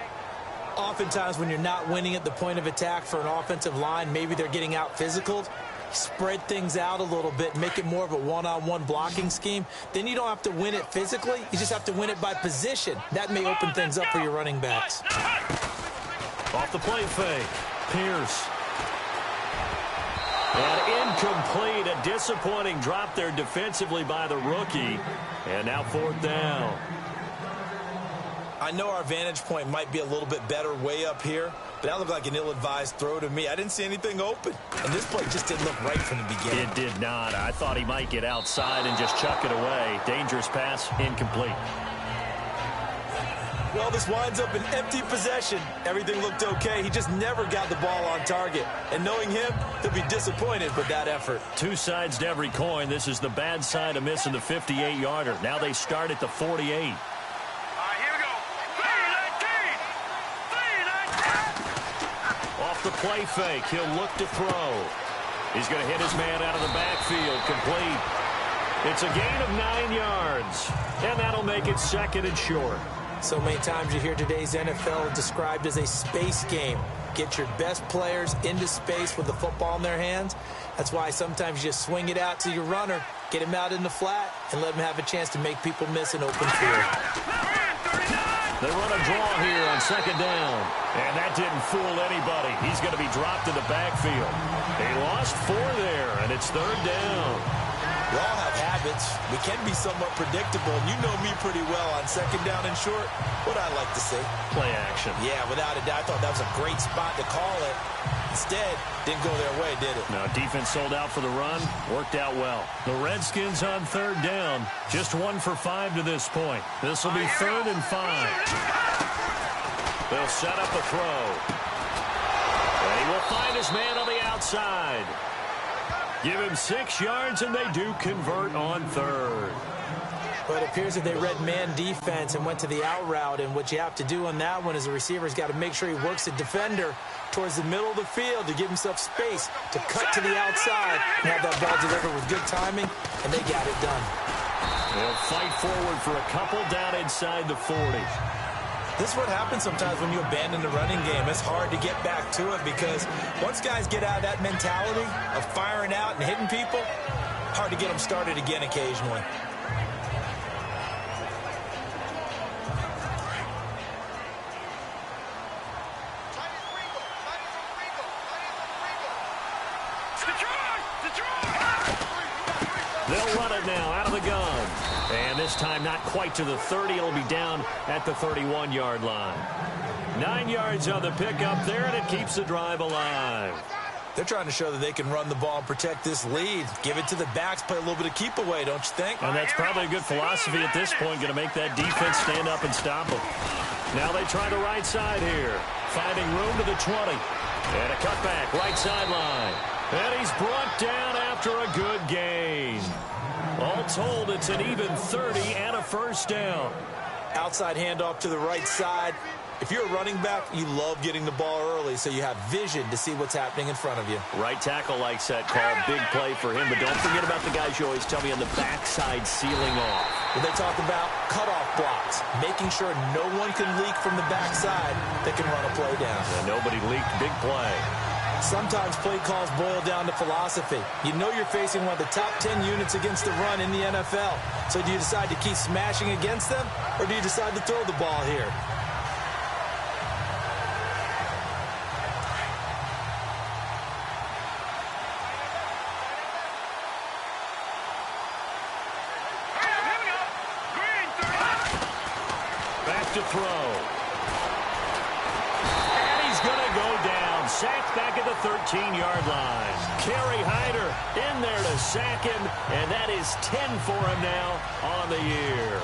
Oftentimes when you're not winning at the point of attack for an offensive line, maybe they're getting out physical. Spread things out a little bit, make it more of a one-on-one blocking scheme. Then you don't have to win it physically. You just have to win it by position. That may open things up for your running backs. Off the play fake. Pierce. And incomplete. A disappointing drop there defensively by the rookie. And now fourth down. I know our vantage point might be a little bit better way up here, but that looked like an ill-advised throw to me. I didn't see anything open, and this play just didn't look right from the beginning. It did not. I thought he might get outside and just chuck it away. Dangerous pass, incomplete. Well, this winds up an empty possession. Everything looked okay. He just never got the ball on target. And knowing him, he'll be disappointed with that effort. Two sides to every coin. This is the bad side of missing the 58-yarder. Now they start at the 48. Off the play fake, he'll look to throw. He's going to hit his man out of the backfield, complete. It's a gain of 9 yards, and that'll make it second and short. So many times you hear today's NFL described as a space game. Get your best players into space with the football in their hands. That's why sometimes you just swing it out to your runner, get him out in the flat, and let him have a chance to make people miss an open field. They run a draw here on second down. And that didn't fool anybody. He's going to be dropped in the backfield. They lost 4 there, and it's third down. We all have habits. We can be somewhat predictable, and you know me pretty well on second down and short. What I like to see. Play action. Yeah, without a doubt. I thought that was a great spot to call it. Instead, didn't go their way, did it? No, defense sold out for the run. Worked out well. The Redskins on third down. Just 1 for 5 to this point. This will be third and 5. They'll set up a throw. And he will find his man on the outside. Give him 6 yards, and they do convert on third. But it appears that they read man defense and went to the out route. And what you have to do on that one is the receiver's got to make sure he works the defender towards the middle of the field to give himself space to cut to the outside and have that ball delivered with good timing, and they got it done. They'll fight forward for a couple down inside the 40. This is what happens sometimes when you abandon the running game. It's hard to get back to it because once guys get out of that mentality of firing out and hitting people, hard to get them started again occasionally. They'll run it now out of the gun. And this time not quite to the 30. It'll be down at the 31-yard line. 9 yards on the pickup there, and it keeps the drive alive. They're trying to show that they can run the ball and protect this lead. Give it to the backs, play a little bit of keep away, don't you think? And that's probably a good philosophy at this point, going to make that defense stand up and stop them. Now they try the right side here, finding room to the 20. And a cutback, right sideline. And he's brought down after a good gain. All told, it's an even 30 and a first down. Outside handoff to the right side. If you're a running back, you love getting the ball early so you have vision to see what's happening in front of you. Right tackle likes that call. Big play for him. But don't forget about the guys you always tell me on the backside sealing off. When they talk about cutoff blocks, making sure no one can leak from the backside that can run a play down. Yeah, nobody leaked. Big play. Sometimes play calls boil down to philosophy. You know you're facing one of the top 10 units against the run in the NFL. So do you decide to keep smashing against them, or do you decide to throw the ball here? Back to throw. And he's going to go down. Sacked back at the 13-yard line. Kerry Hyder in there to sack him, and that is 10 for him now on the year.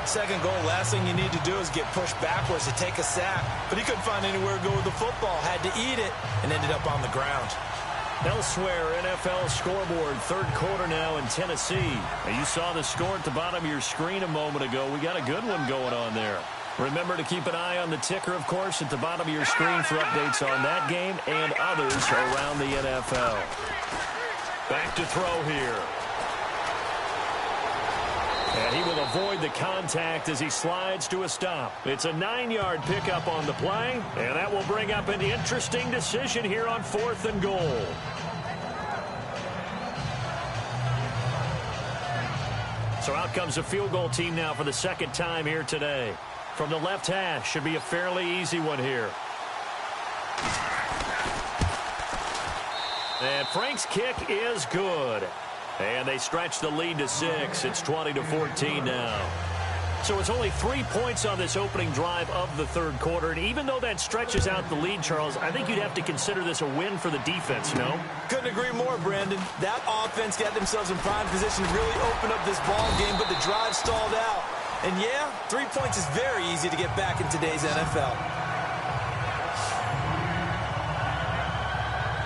Second goal, last thing you need to do is get pushed backwards to take a sack. But he couldn't find anywhere to go with the football. Had to eat it and ended up on the ground. Elsewhere, NFL scoreboard, third quarter now in Tennessee. Now, you saw the score at the bottom of your screen a moment ago. We got a good one going on there. Remember to keep an eye on the ticker, of course, at the bottom of your screen for updates on that game and others around the NFL. Back to throw here. And he will avoid the contact as he slides to a stop. It's a 9-yard pickup on the play, and that will bring up an interesting decision here on 4th and goal. So out comes a field goal team now for the second time here today. From the left hash, should be a fairly easy one here. And Frank's kick is good. And they stretch the lead to 6. It's 20-14 now. So it's only 3 points on this opening drive of the third quarter. And even though that stretches out the lead, Charles, I think you'd have to consider this a win for the defense, no? Couldn't agree more, Brandon. That offense got themselves in prime position to really open up this ball game, but the drive stalled out. And yeah, 3 points is very easy to get back in today's NFL.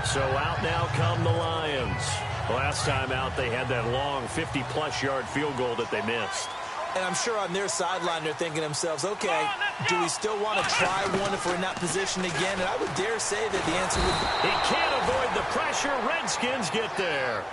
So out now come the Lions. Last time out, they had that long 50-plus yard field goal that they missed. And I'm sure on their sideline they're thinking to themselves, okay, do we still want to try one if we're in that position again? And I would dare say that the answer would be... He can't avoid the pressure. Redskins get there.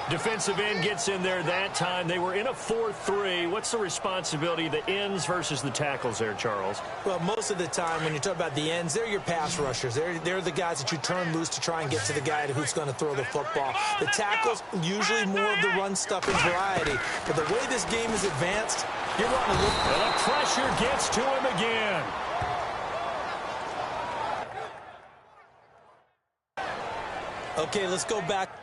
Defensive end gets in there that time. They were in a 4-3. What's the responsibility of the ends versus the tackles there, Charles? Well, most of the time when you talk about the ends, they're your pass rushers. They're the guys that you turn loose to try and get to the guy who's going to throw the football. The tackles, usually more of the run-stuffing variety. But the way this game is advanced, you're wanting to look... And the pressure gets to him again. Okay, let's go back.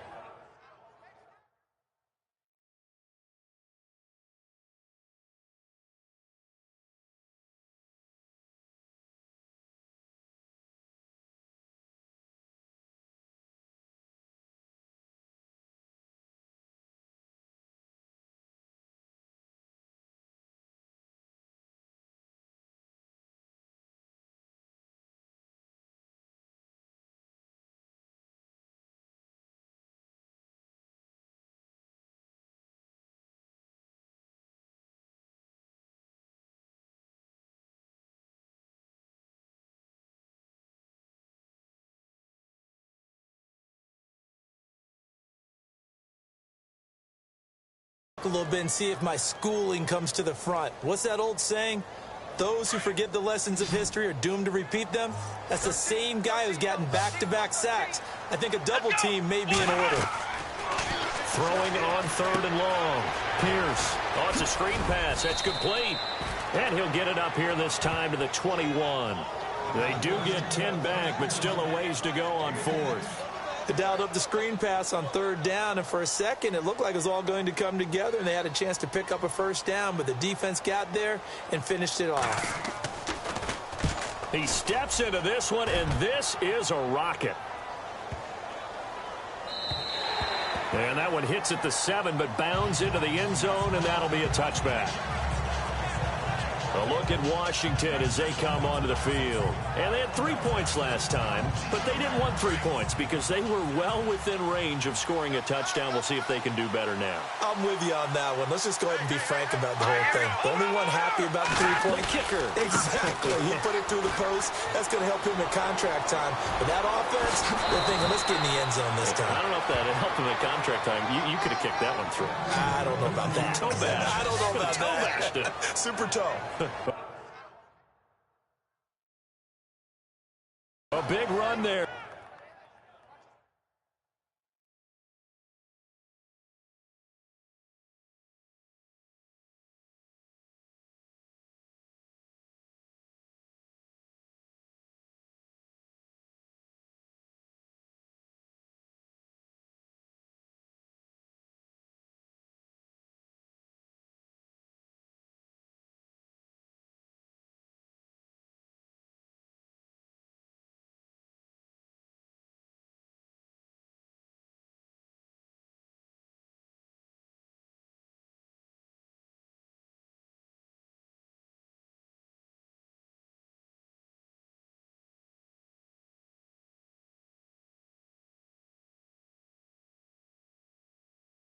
A little bit and see if my schooling comes to the front. What's that old saying? Those who forget the lessons of history are doomed to repeat them. That's the same guy who's gotten back-to-back sacks. I think a double team may be in order. Throwing on 3rd and long. Pierce. Oh, it's a screen pass. That's complete. And he'll get it up here this time to the 21. They do get 10 back, but still a ways to go on 4th. They dialed up the screen pass on 3rd down, and for a second it looked like it was all going to come together, and they had a chance to pick up a first down, but the defense got there and finished it off. He steps into this one, and this is a rocket. And that one hits at the 7, but bounds into the end zone, and that'll be a touchback. A look at Washington as they come onto the field. And they had 3 points last time, but they didn't want 3 points because they were well within range of scoring a touchdown. We'll see if they can do better now. I'm with you on that one. Let's just go ahead and be frank about the whole thing. The only one happy about the 3-point kicker. Exactly. He put it through the post. That's going to help him at contract time. But that offense, they're thinking, let's get in the end zone this time. I don't know if that helped him at contract time. You could have kicked that one through. I don't know about that. Toe bash. I don't know about toe bashed it. Super toe. A big run there.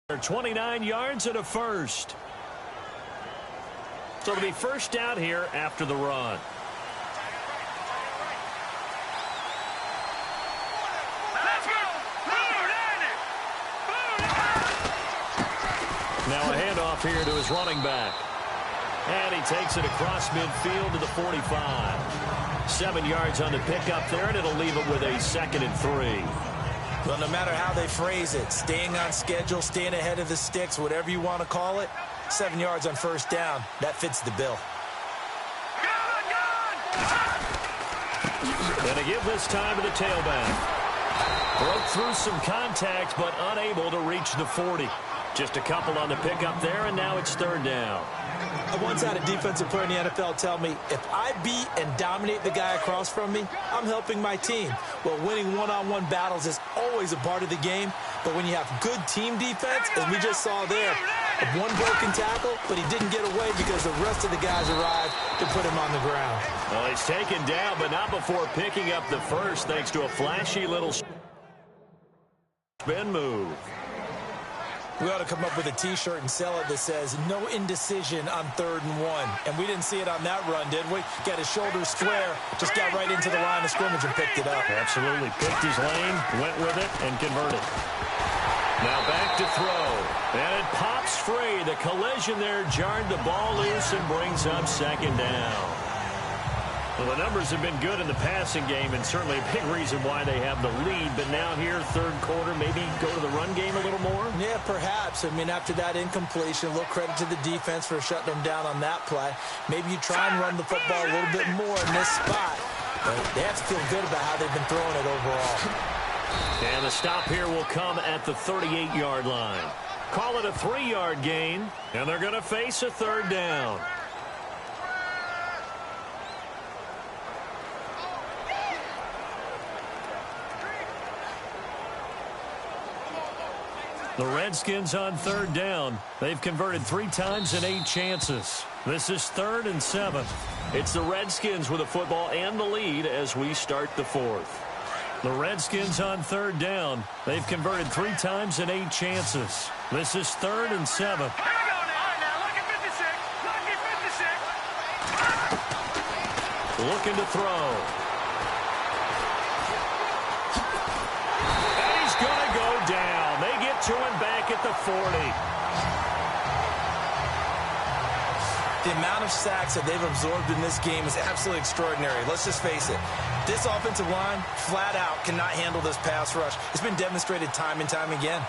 They're 29 yards and a first. So it'll be first down here after the run. Now a handoff here to his running back. And he takes it across midfield to the 45. 7 yards on the pickup there, and it'll leave it with a 2nd and 3. Well, no matter how they phrase it, staying on schedule, staying ahead of the sticks, whatever you want to call it, 7 yards on first down, that fits the bill. And to give this time to the tailback. Broke through some contact, but unable to reach the 40. Just a couple on the pickup there, and now it's 3rd down. I once had a defensive player in the NFL tell me, if I beat and dominate the guy across from me, I'm helping my team. Well, winning one-on-one battles is always a part of the game, but when you have good team defense, as we just saw there, one broken tackle, but he didn't get away because the rest of the guys arrived to put him on the ground. Well, he's taken down, but not before picking up the first, thanks to a flashy little spin move. We ought to come up with a T-shirt and sell it that says, no indecision on 3rd and 1. And we didn't see it on that run, did we? Got his shoulders square, just got right into the line of scrimmage and picked it up. Absolutely. Picked his lane, went with it, and converted. Now back to throw. And it pops free. The collision there jarred the ball loose and brings up 2nd down. Well, the numbers have been good in the passing game, and certainly a big reason why they have the lead. But now here, 3rd quarter, maybe go to the run game a little more? Yeah, perhaps. I mean, after that incompletion, a little credit to the defense for shutting them down on that play. Maybe you try and run the football a little bit more in this spot. But they have to feel good about how they've been throwing it overall. And the stop here will come at the 38-yard line. Call it a 3-yard gain, and they're going to face a 3rd down. The Redskins on 3rd down. They've converted 3 times in 8 chances. This is 3rd and 7. It's the Redskins with the football and the lead as we start the 4th. The Redskins on 3rd down. They've converted 3 times in 8 chances. This is 3rd and 7. Looking to throw. And he's going to go down. They get to him back at the 40. The amount of sacks that they've absorbed in this game is absolutely extraordinary. Let's just face it. This offensive line, flat out, cannot handle this pass rush. It's been demonstrated time and time again.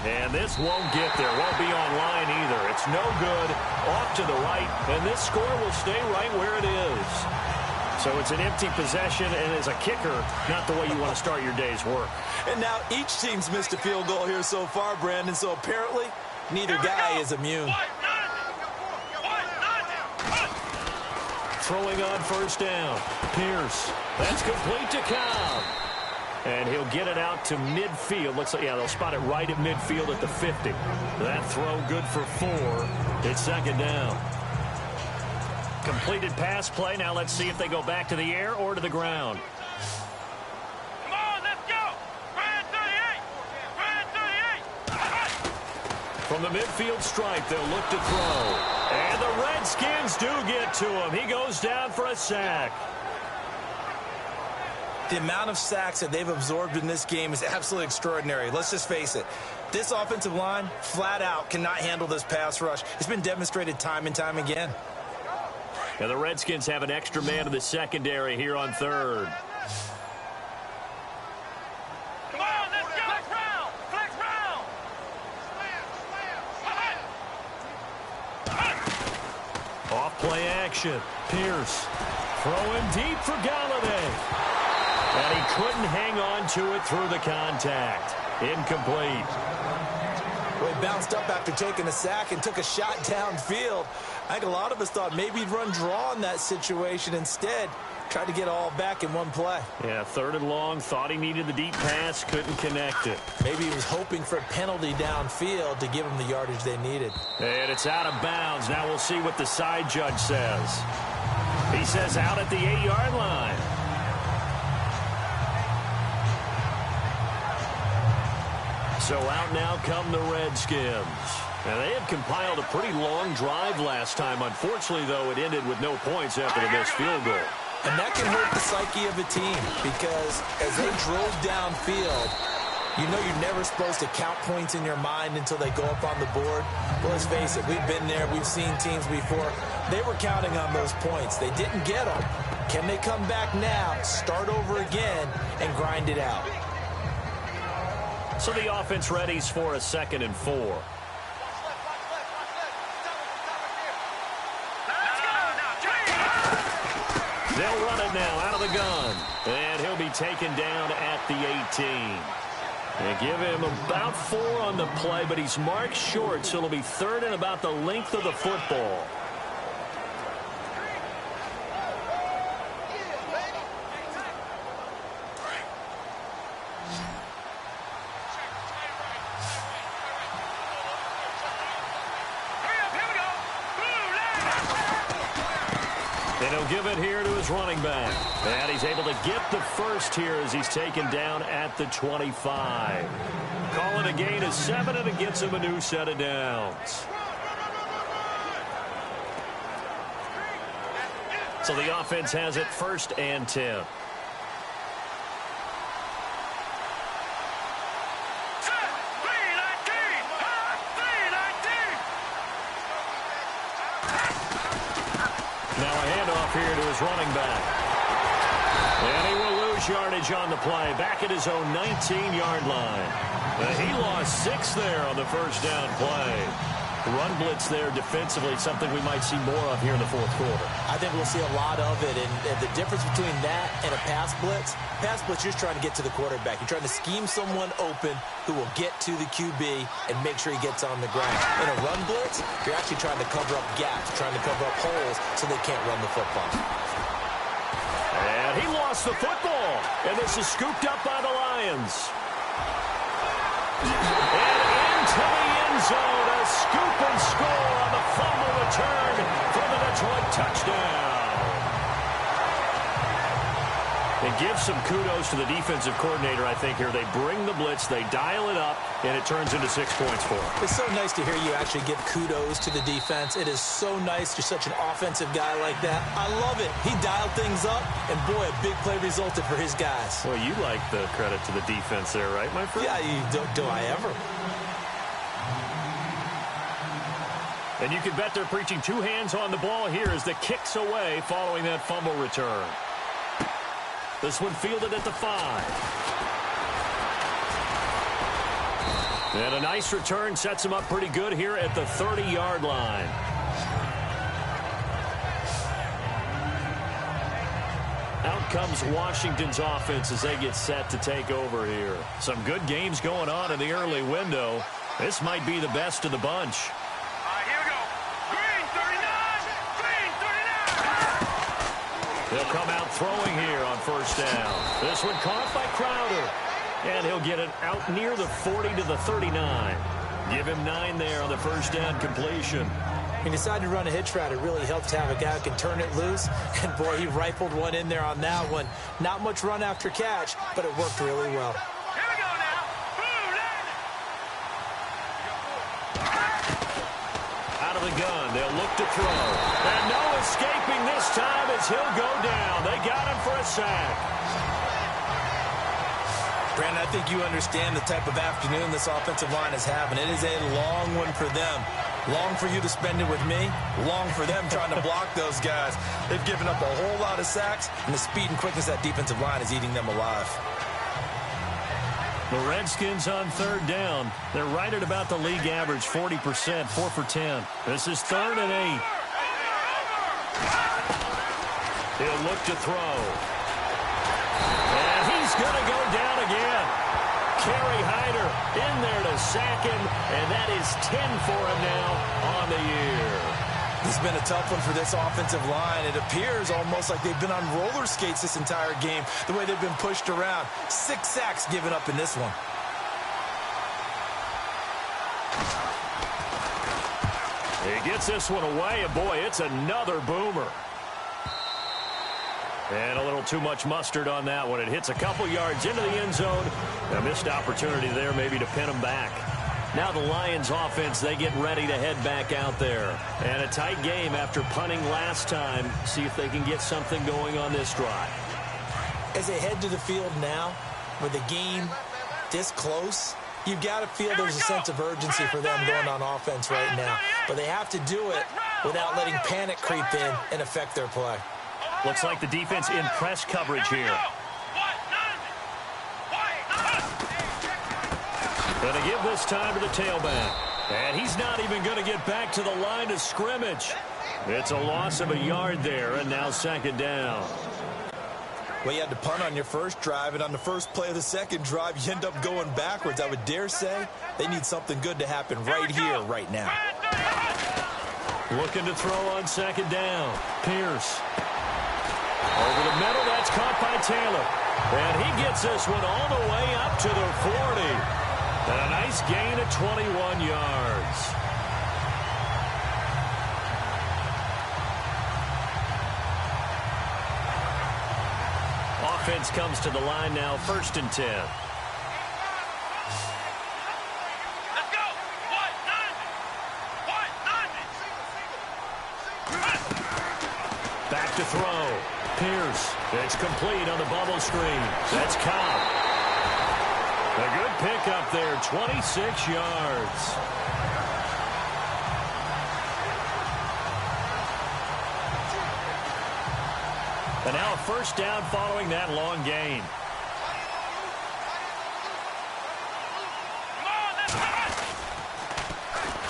And this won't get there. Won't be online either. It's no good. Off to the right. And this score will stay right where it is. So it's an empty possession, and as a kicker, not the way you want to start your day's work. And now each team's missed a field goal here so far, Brandon, so apparently neither guy is immune. Throwing on 1st down. Pierce. That's complete to Cobb. And he'll get it out to midfield. Looks like, yeah, they'll spot it right at midfield at the 50. That throw good for 4. It's 2nd down. Completed pass play. Now let's see if they go back to the air or to the ground. Come on, let's go. Brand 38. Brand 38. From the midfield stripe, they'll look to throw. And the Redskins do get to him. He goes down for a sack. The amount of sacks that they've absorbed in this game is absolutely extraordinary. Let's just face it. This offensive line, flat out, cannot handle this pass rush. It's been demonstrated time and time again. And the Redskins have an extra man in the secondary here on 3rd. Come on, let's go. Flex round. Flex round. Off play action. Pierce. Throwing deep for Galladay. And he couldn't hang on to it through the contact. Incomplete. Well, he bounced up after taking a sack and took a shot downfield. I think a lot of us thought maybe he'd run draw in that situation. Instead, tried to get it all back in one play. Yeah, 3rd and long. Thought he needed the deep pass. Couldn't connect it. Maybe he was hoping for a penalty downfield to give him the yardage they needed. And it's out of bounds. Now we'll see what the side judge says. He says out at the 8-yard line. So out now come the Redskins. And they had compiled a pretty long drive last time. Unfortunately, though, it ended with no points after the missed field goal. And that can hurt the psyche of a team because as they drove downfield, you know you're never supposed to count points in your mind until they go up on the board. Well, let's face it, we've been there. We've seen teams before. They were counting on those points. They didn't get them. Can they come back now, start over again, and grind it out? So the offense readies for a 2nd and 4. They'll run it now out of the gun. And he'll be taken down at the 18. They give him about 4 on the play, but he's marked short, so it'll be 3rd and about the length of the football. And he'll give it here to his running back. And he's able to get the first here as he's taken down at the 25. Calling a gain of 7, and it gets him a new set of downs. So the offense has it 1st and 10. Here to his running back. And he will lose yardage on the play. Back at his own 19-yard line. He lost 6 there on the first down play. Run blitz there defensively, something we might see more of here in the 4th quarter. I think we'll see a lot of it. And the difference between that and a pass blitz, you're just trying to get to the quarterback. You're trying to scheme someone open who will get to the QB and make sure he gets on the ground. In a run blitz, you're actually trying to cover up gaps, trying to cover up holes so they can't run the football. And he lost the football. And this is scooped up by the Lions. And into the end zone, a scoop and score on the fumble return for the Detroit touchdown. It gives some kudos to the defensive coordinator, I think, here. They bring the blitz, they dial it up, and it turns into 6 points for them. It's so nice to hear you actually give kudos to the defense. It is so nice. You're such an offensive guy like that. I love it. He dialed things up, and boy, a big play resulted for his guys. Well, you like the credit to the defense there, right, my friend? Yeah, do I ever? And you can bet they're preaching 2 hands on the ball here as the kick's away following that fumble return. This one fielded at the 5. And a nice return sets him up pretty good here at the 30-yard line. Out comes Washington's offense as they get set to take over here. Some good games going on in the early window. This might be the best of the bunch. They'll come out throwing here on first down. This one caught by Crowder. And he'll get it out near the 40 to the 39. Give him 9 there on the first down completion. He decided to run a hitch route. It really helps to have a guy who can turn it loose. And, boy, he rifled one in there on that one. Not much run after catch, but it worked really well. Here we go now. Out of the gun, they'll look to throw. And no escaping this time as he'll go down. They got him for a sack. Brandon, I think you understand the type of afternoon this offensive line is having. It is a long one for them. Long for you to spend it with me. Long for them trying to block those guys. They've given up a whole lot of sacks, and the speed and quickness of that defensive line is eating them alive. The Redskins on third down. They're right at about the league average, 40%, 4 for 10. This is 3rd and 8. He'll look to throw. And he's going to go down again. Kerry Hyder in there to sack him, and that is 10 for him now on the year. This has been a tough one for this offensive line. It appears almost like they've been on roller skates this entire game, the way they've been pushed around. 6 sacks given up in this one. He gets this one away, and boy, it's another boomer. And a little little too much mustard on that one. It hits a couple yards into the end zone. A missed opportunity there maybe to pin them back. Now the Lions offense, they get ready to head back out there. And a tight game after punting last time. See if they can get something going on this drive. As they head to the field now, with the game this close, you've got to feel there's a sense of urgency for them going on offense right now. But they have to do it without letting panic creep in and affect their play. Looks like the defense in press coverage here. Going to give this time to the tailback. And he's not even going to get back to the line of scrimmage. It's a loss of a yard there, and now second down. Well, you had to punt on your first drive, and on the first play of the second drive, you end up going backwards. I would dare say they need something good to happen right here, right now. Looking to throw on second down. Pierce. Over the middle, that's caught by Taylor. And he gets this one all the way up to the 40. And a nice gain of 21 yards. Offense comes to the line now, 1st and 10. Let's go. Back to throw. Pierce. It's complete on the bubble screen. That's Cobb. A good pickup there, 26 yards. And now a first down following that long gain.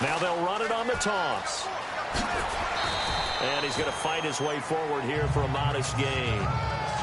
Now they'll run it on the toss. And he's going to fight his way forward here for a modest gain.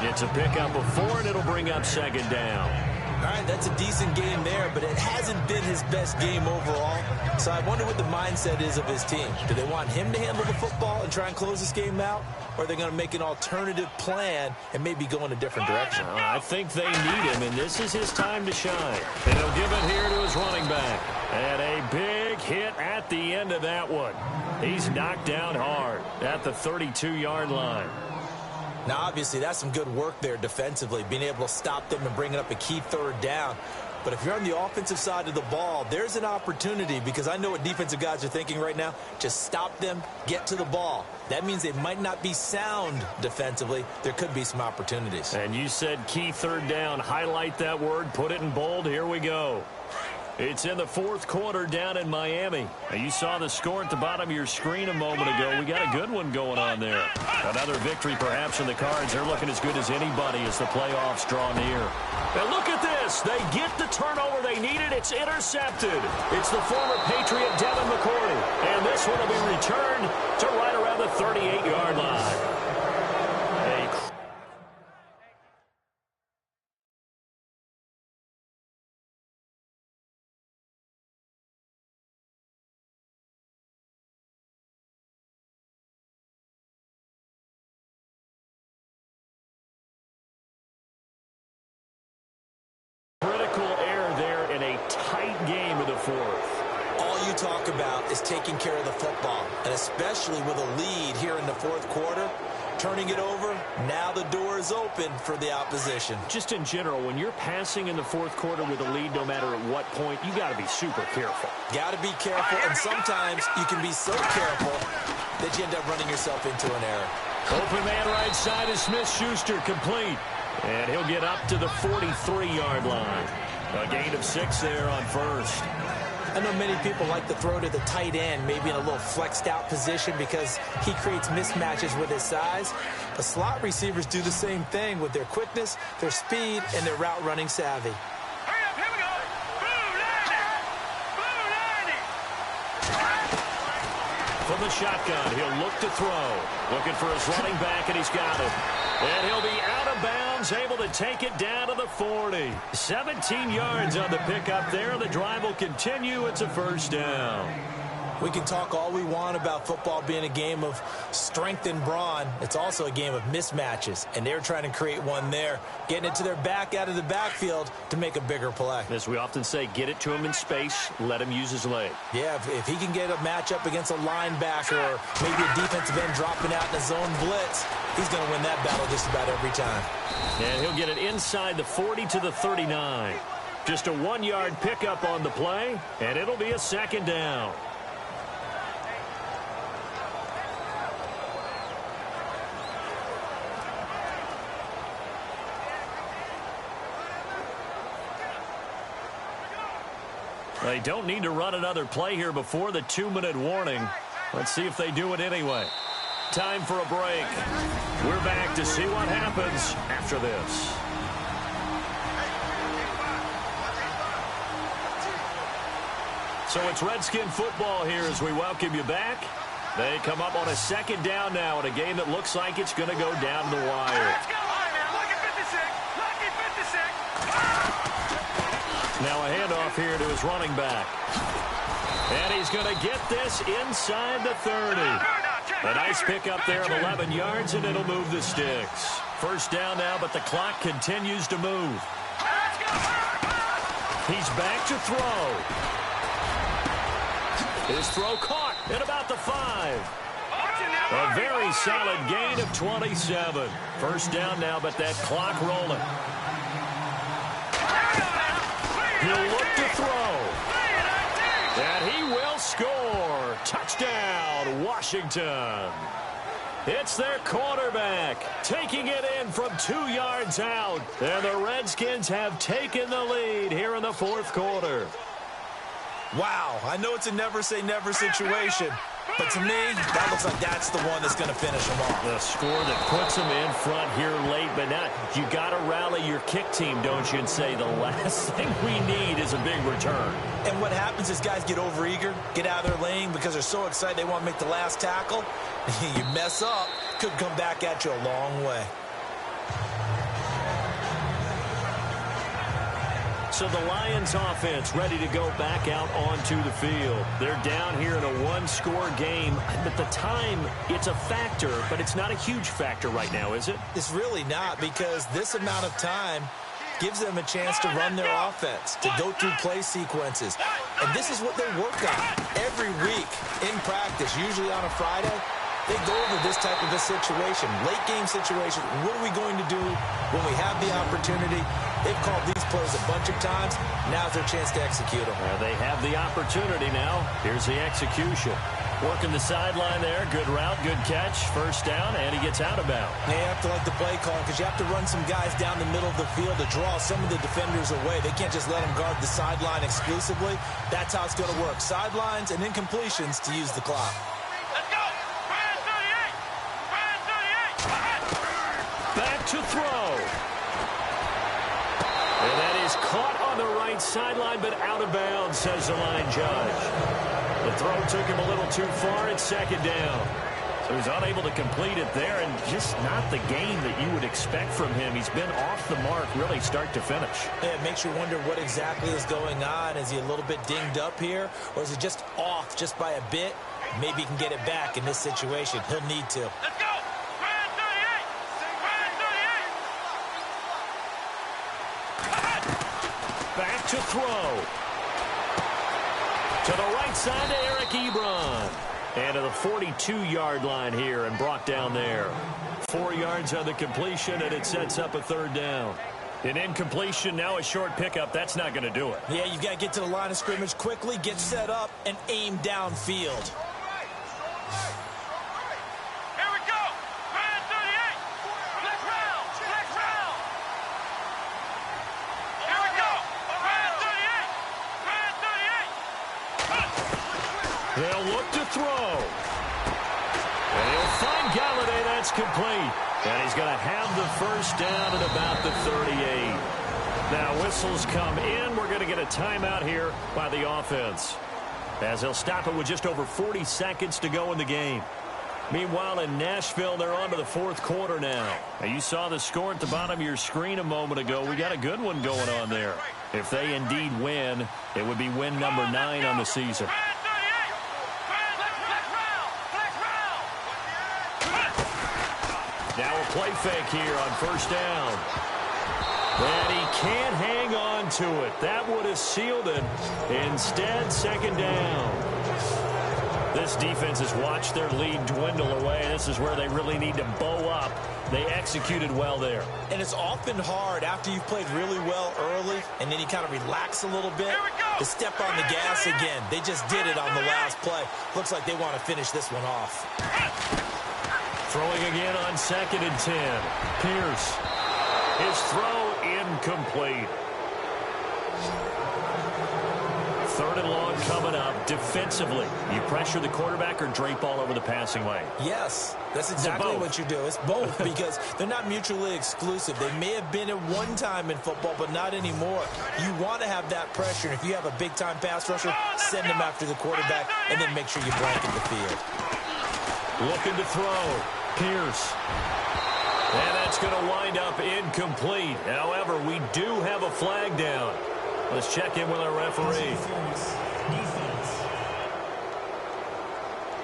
It's a pickup of 4, and it'll bring up second down. All right, that's a decent game there, but it hasn't been his best game overall. So I wonder what the mindset is of his team. Do they want him to handle the football and try and close this game out? Or are they going to make an alternative plan and maybe go in a different direction? I think they need him, and this is his time to shine. And he'll give it here to his running back. And a big hit at the end of that one. He's knocked down hard at the 32-yard line. Now, obviously, that's some good work there defensively, being able to stop them and bringing up a key third down. But if you're on the offensive side of the ball, there's an opportunity, because I know what defensive guys are thinking right now. Just stop them, get to the ball. That means they might not be sound defensively. There could be some opportunities. And you said key third down. Highlight that word. Put it in bold. Here we go. It's in the 4th quarter down in Miami. Now, you saw the score at the bottom of your screen a moment ago. We got a good one going on there. Another victory perhaps in the cards. They're looking as good as anybody as the playoffs draw near. And look at this. They get the turnover they needed. It's intercepted. It's the former Patriot Devin McCourty. And this one will be returned to right around the 38-yard line. Talk about is taking care of the football, and especially with a lead here in the 4th quarter, turning it over, now the door is open for the opposition. Just in general, when you're passing in the 4th quarter with a lead, no matter at what point, you got to be super careful. Got to be careful, and sometimes you can be so careful that you end up running yourself into an error. Open man right side is Smith-Schuster, complete. And he'll get up to the 43-yard line. A gain of 6 there on first. I know many people like to throw to the tight end, maybe in a little flexed out position because he creates mismatches with his size. The slot receivers do the same thing with their quickness, their speed, and their route running savvy. Hurry up, here we go. Blue 90. From the shotgun, he'll look to throw. Looking for his running back, and he's got it. And he'll be out of bounds, able to take it down to the 40. 17 yards on the pickup there. The drive will continue. It's a first down. We can talk all we want about football being a game of strength and brawn. It's also a game of mismatches, and they're trying to create one there, getting it to their back out of the backfield to make a bigger play. As we often say, get it to him in space, let him use his leg. Yeah, if he can get a matchup against a linebacker or maybe a defensive end dropping out in a zone blitz, he's going to win that battle just about every time. And he'll get it inside the 40 to the 39. Just a 1-yard pickup on the play, and it'll be a second down. They don't need to run another play here before the 2-minute warning. Let's see if they do it anyway. Time for a break. We're back to see what happens after this. So it's Redskin football here as we welcome you back. They come up on a second down now in a game that looks like it's going to go down to the wire. Now a handoff here to his running back. And he's going to get this inside the 30. A nice pickup there of 11 yards, and it'll move the sticks. First down now, but the clock continues to move. He's back to throw. His throw caught at about the 5. A very solid gain of 27. First down now, but that clock rolling. He'll look to throw. And he will score. Touchdown, Washington. It's their quarterback taking it in from 2 yards out. And the Redskins have taken the lead here in the fourth quarter. Wow, I know it's a never-say-never situation, but to me, that looks like that's the one that's going to finish them off. The score that puts them in front here late, but now you got to rally your kick team, don't you, and say the last thing we need is a big return. And what happens is guys get overeager, get out of their lane because they're so excited they want to make the last tackle. You mess up, could come back at you a long way. So the Lions offense ready to go back out onto the field. They're down here in a one-score game. But the time, it's a factor, but it's not a huge factor right now, is it? It's really not, because this amount of time gives them a chance to run their offense, to go through play sequences. And this is what they work on every week in practice, usually on a Friday. They go over this type of a situation, late game situation. What are we going to do when we have the opportunity? They've called these plays a bunch of times. Now's their chance to execute them. They have the opportunity now. Here's the execution. Working the sideline there. Good route, good catch. First down, and he gets out of bounds. You have to like the play call because you have to run some guys down the middle of the field to draw some of the defenders away. They can't just let them guard the sideline exclusively. That's how it's going to work. Sidelines and incompletions to use the clock. Back to throw. And that is caught on the right sideline, but out of bounds, says the line judge. The throw took him a little too far. It's second down. So he's unable to complete it there, and just not the game that you would expect from him. He's been off the mark, really, start to finish. Yeah, it makes you wonder what exactly is going on. Is he a little bit dinged up here, or is he just off just by a bit? Maybe he can get it back in this situation. He'll need to. Let's go! Back to throw. To the right side to Eric Ebron. And to the 42-yard line here and brought down there. 4 yards on the completion, and it sets up a third down. An incompletion, now a short pickup. That's not going to do it. Yeah, you've got to get to the line of scrimmage quickly, get set up, and aim downfield. They'll look to throw. And he'll find Galladay. That's complete. And he's going to have the first down at about the 38. Now whistles come in. We're going to get a timeout here by the offense, as they'll stop it with just over 40 seconds to go in the game. Meanwhile, in Nashville, they're on to the fourth quarter now. Now, you saw the score at the bottom of your screen a moment ago. We got a good one going on there. If they indeed win, it would be win number 9 on the season. Play fake here on first down. And he can't hang on to it. That would have sealed it. Instead, second down. This defense has watched their lead dwindle away. This is where they really need to bow up. They executed well there. And it's often hard after you've played really well early and then you kind of relax a little bit to step on the gas again. They just did it on the last play. Looks like they want to finish this one off. Throwing again on 2nd and 10. Pierce. His throw incomplete. 3rd and long coming up. Defensively, you pressure the quarterback or drape all over the passing lane? Yes, that's exactly what you do. It's both because they're not mutually exclusive. They may have been at one time in football, but not anymore. You want to have that pressure. And if you have a big-time pass rusher, send them after the quarterback and then make sure you blanket the field. Looking to throw. Pierce. And that's going to wind up incomplete. However, we do have a flag down. Let's check in with our referee. Defense.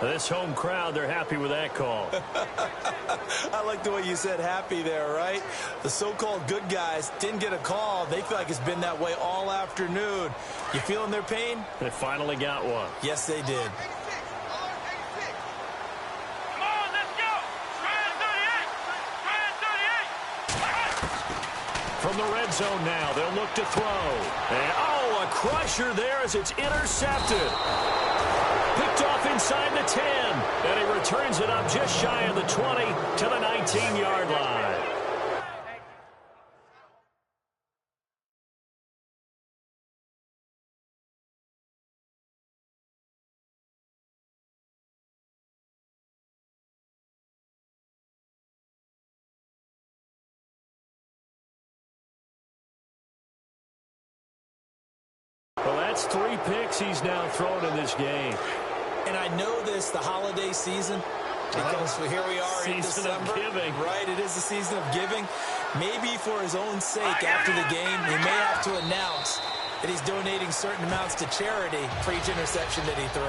This home crowd, they're happy with that call. I like the way you said happy there, right? The so-called good guys didn't get a call. They feel like it's been that way all afternoon. You feeling their pain? They finally got one. Yes, they did. From the red zone now, they'll look to throw. And, a crusher there as it's intercepted. Picked off inside the 10. And he returns it up just shy of the 20 to the 19-yard line. Well, that's 3 picks he's now thrown in this game. And I know this, the holiday season, because here we are in December. Season of giving. Right, it is the season of giving. Maybe for his own sake after the game, he may have to announce that he's donating certain amounts to charity for each interception that he threw.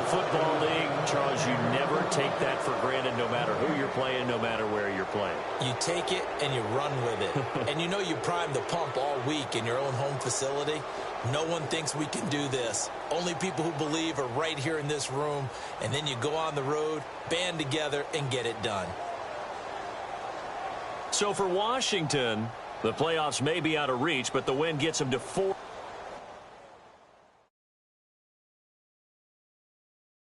Football League, Charles, you never take that for granted no matter who you're playing, no matter where you're playing. You take it and you run with it. And you know you prime the pump all week in your own home facility. No one thinks we can do this. Only people who believe are right here in this room. And then you go on the road, band together, and get it done. So for Washington, the playoffs may be out of reach, but the win gets them to 4.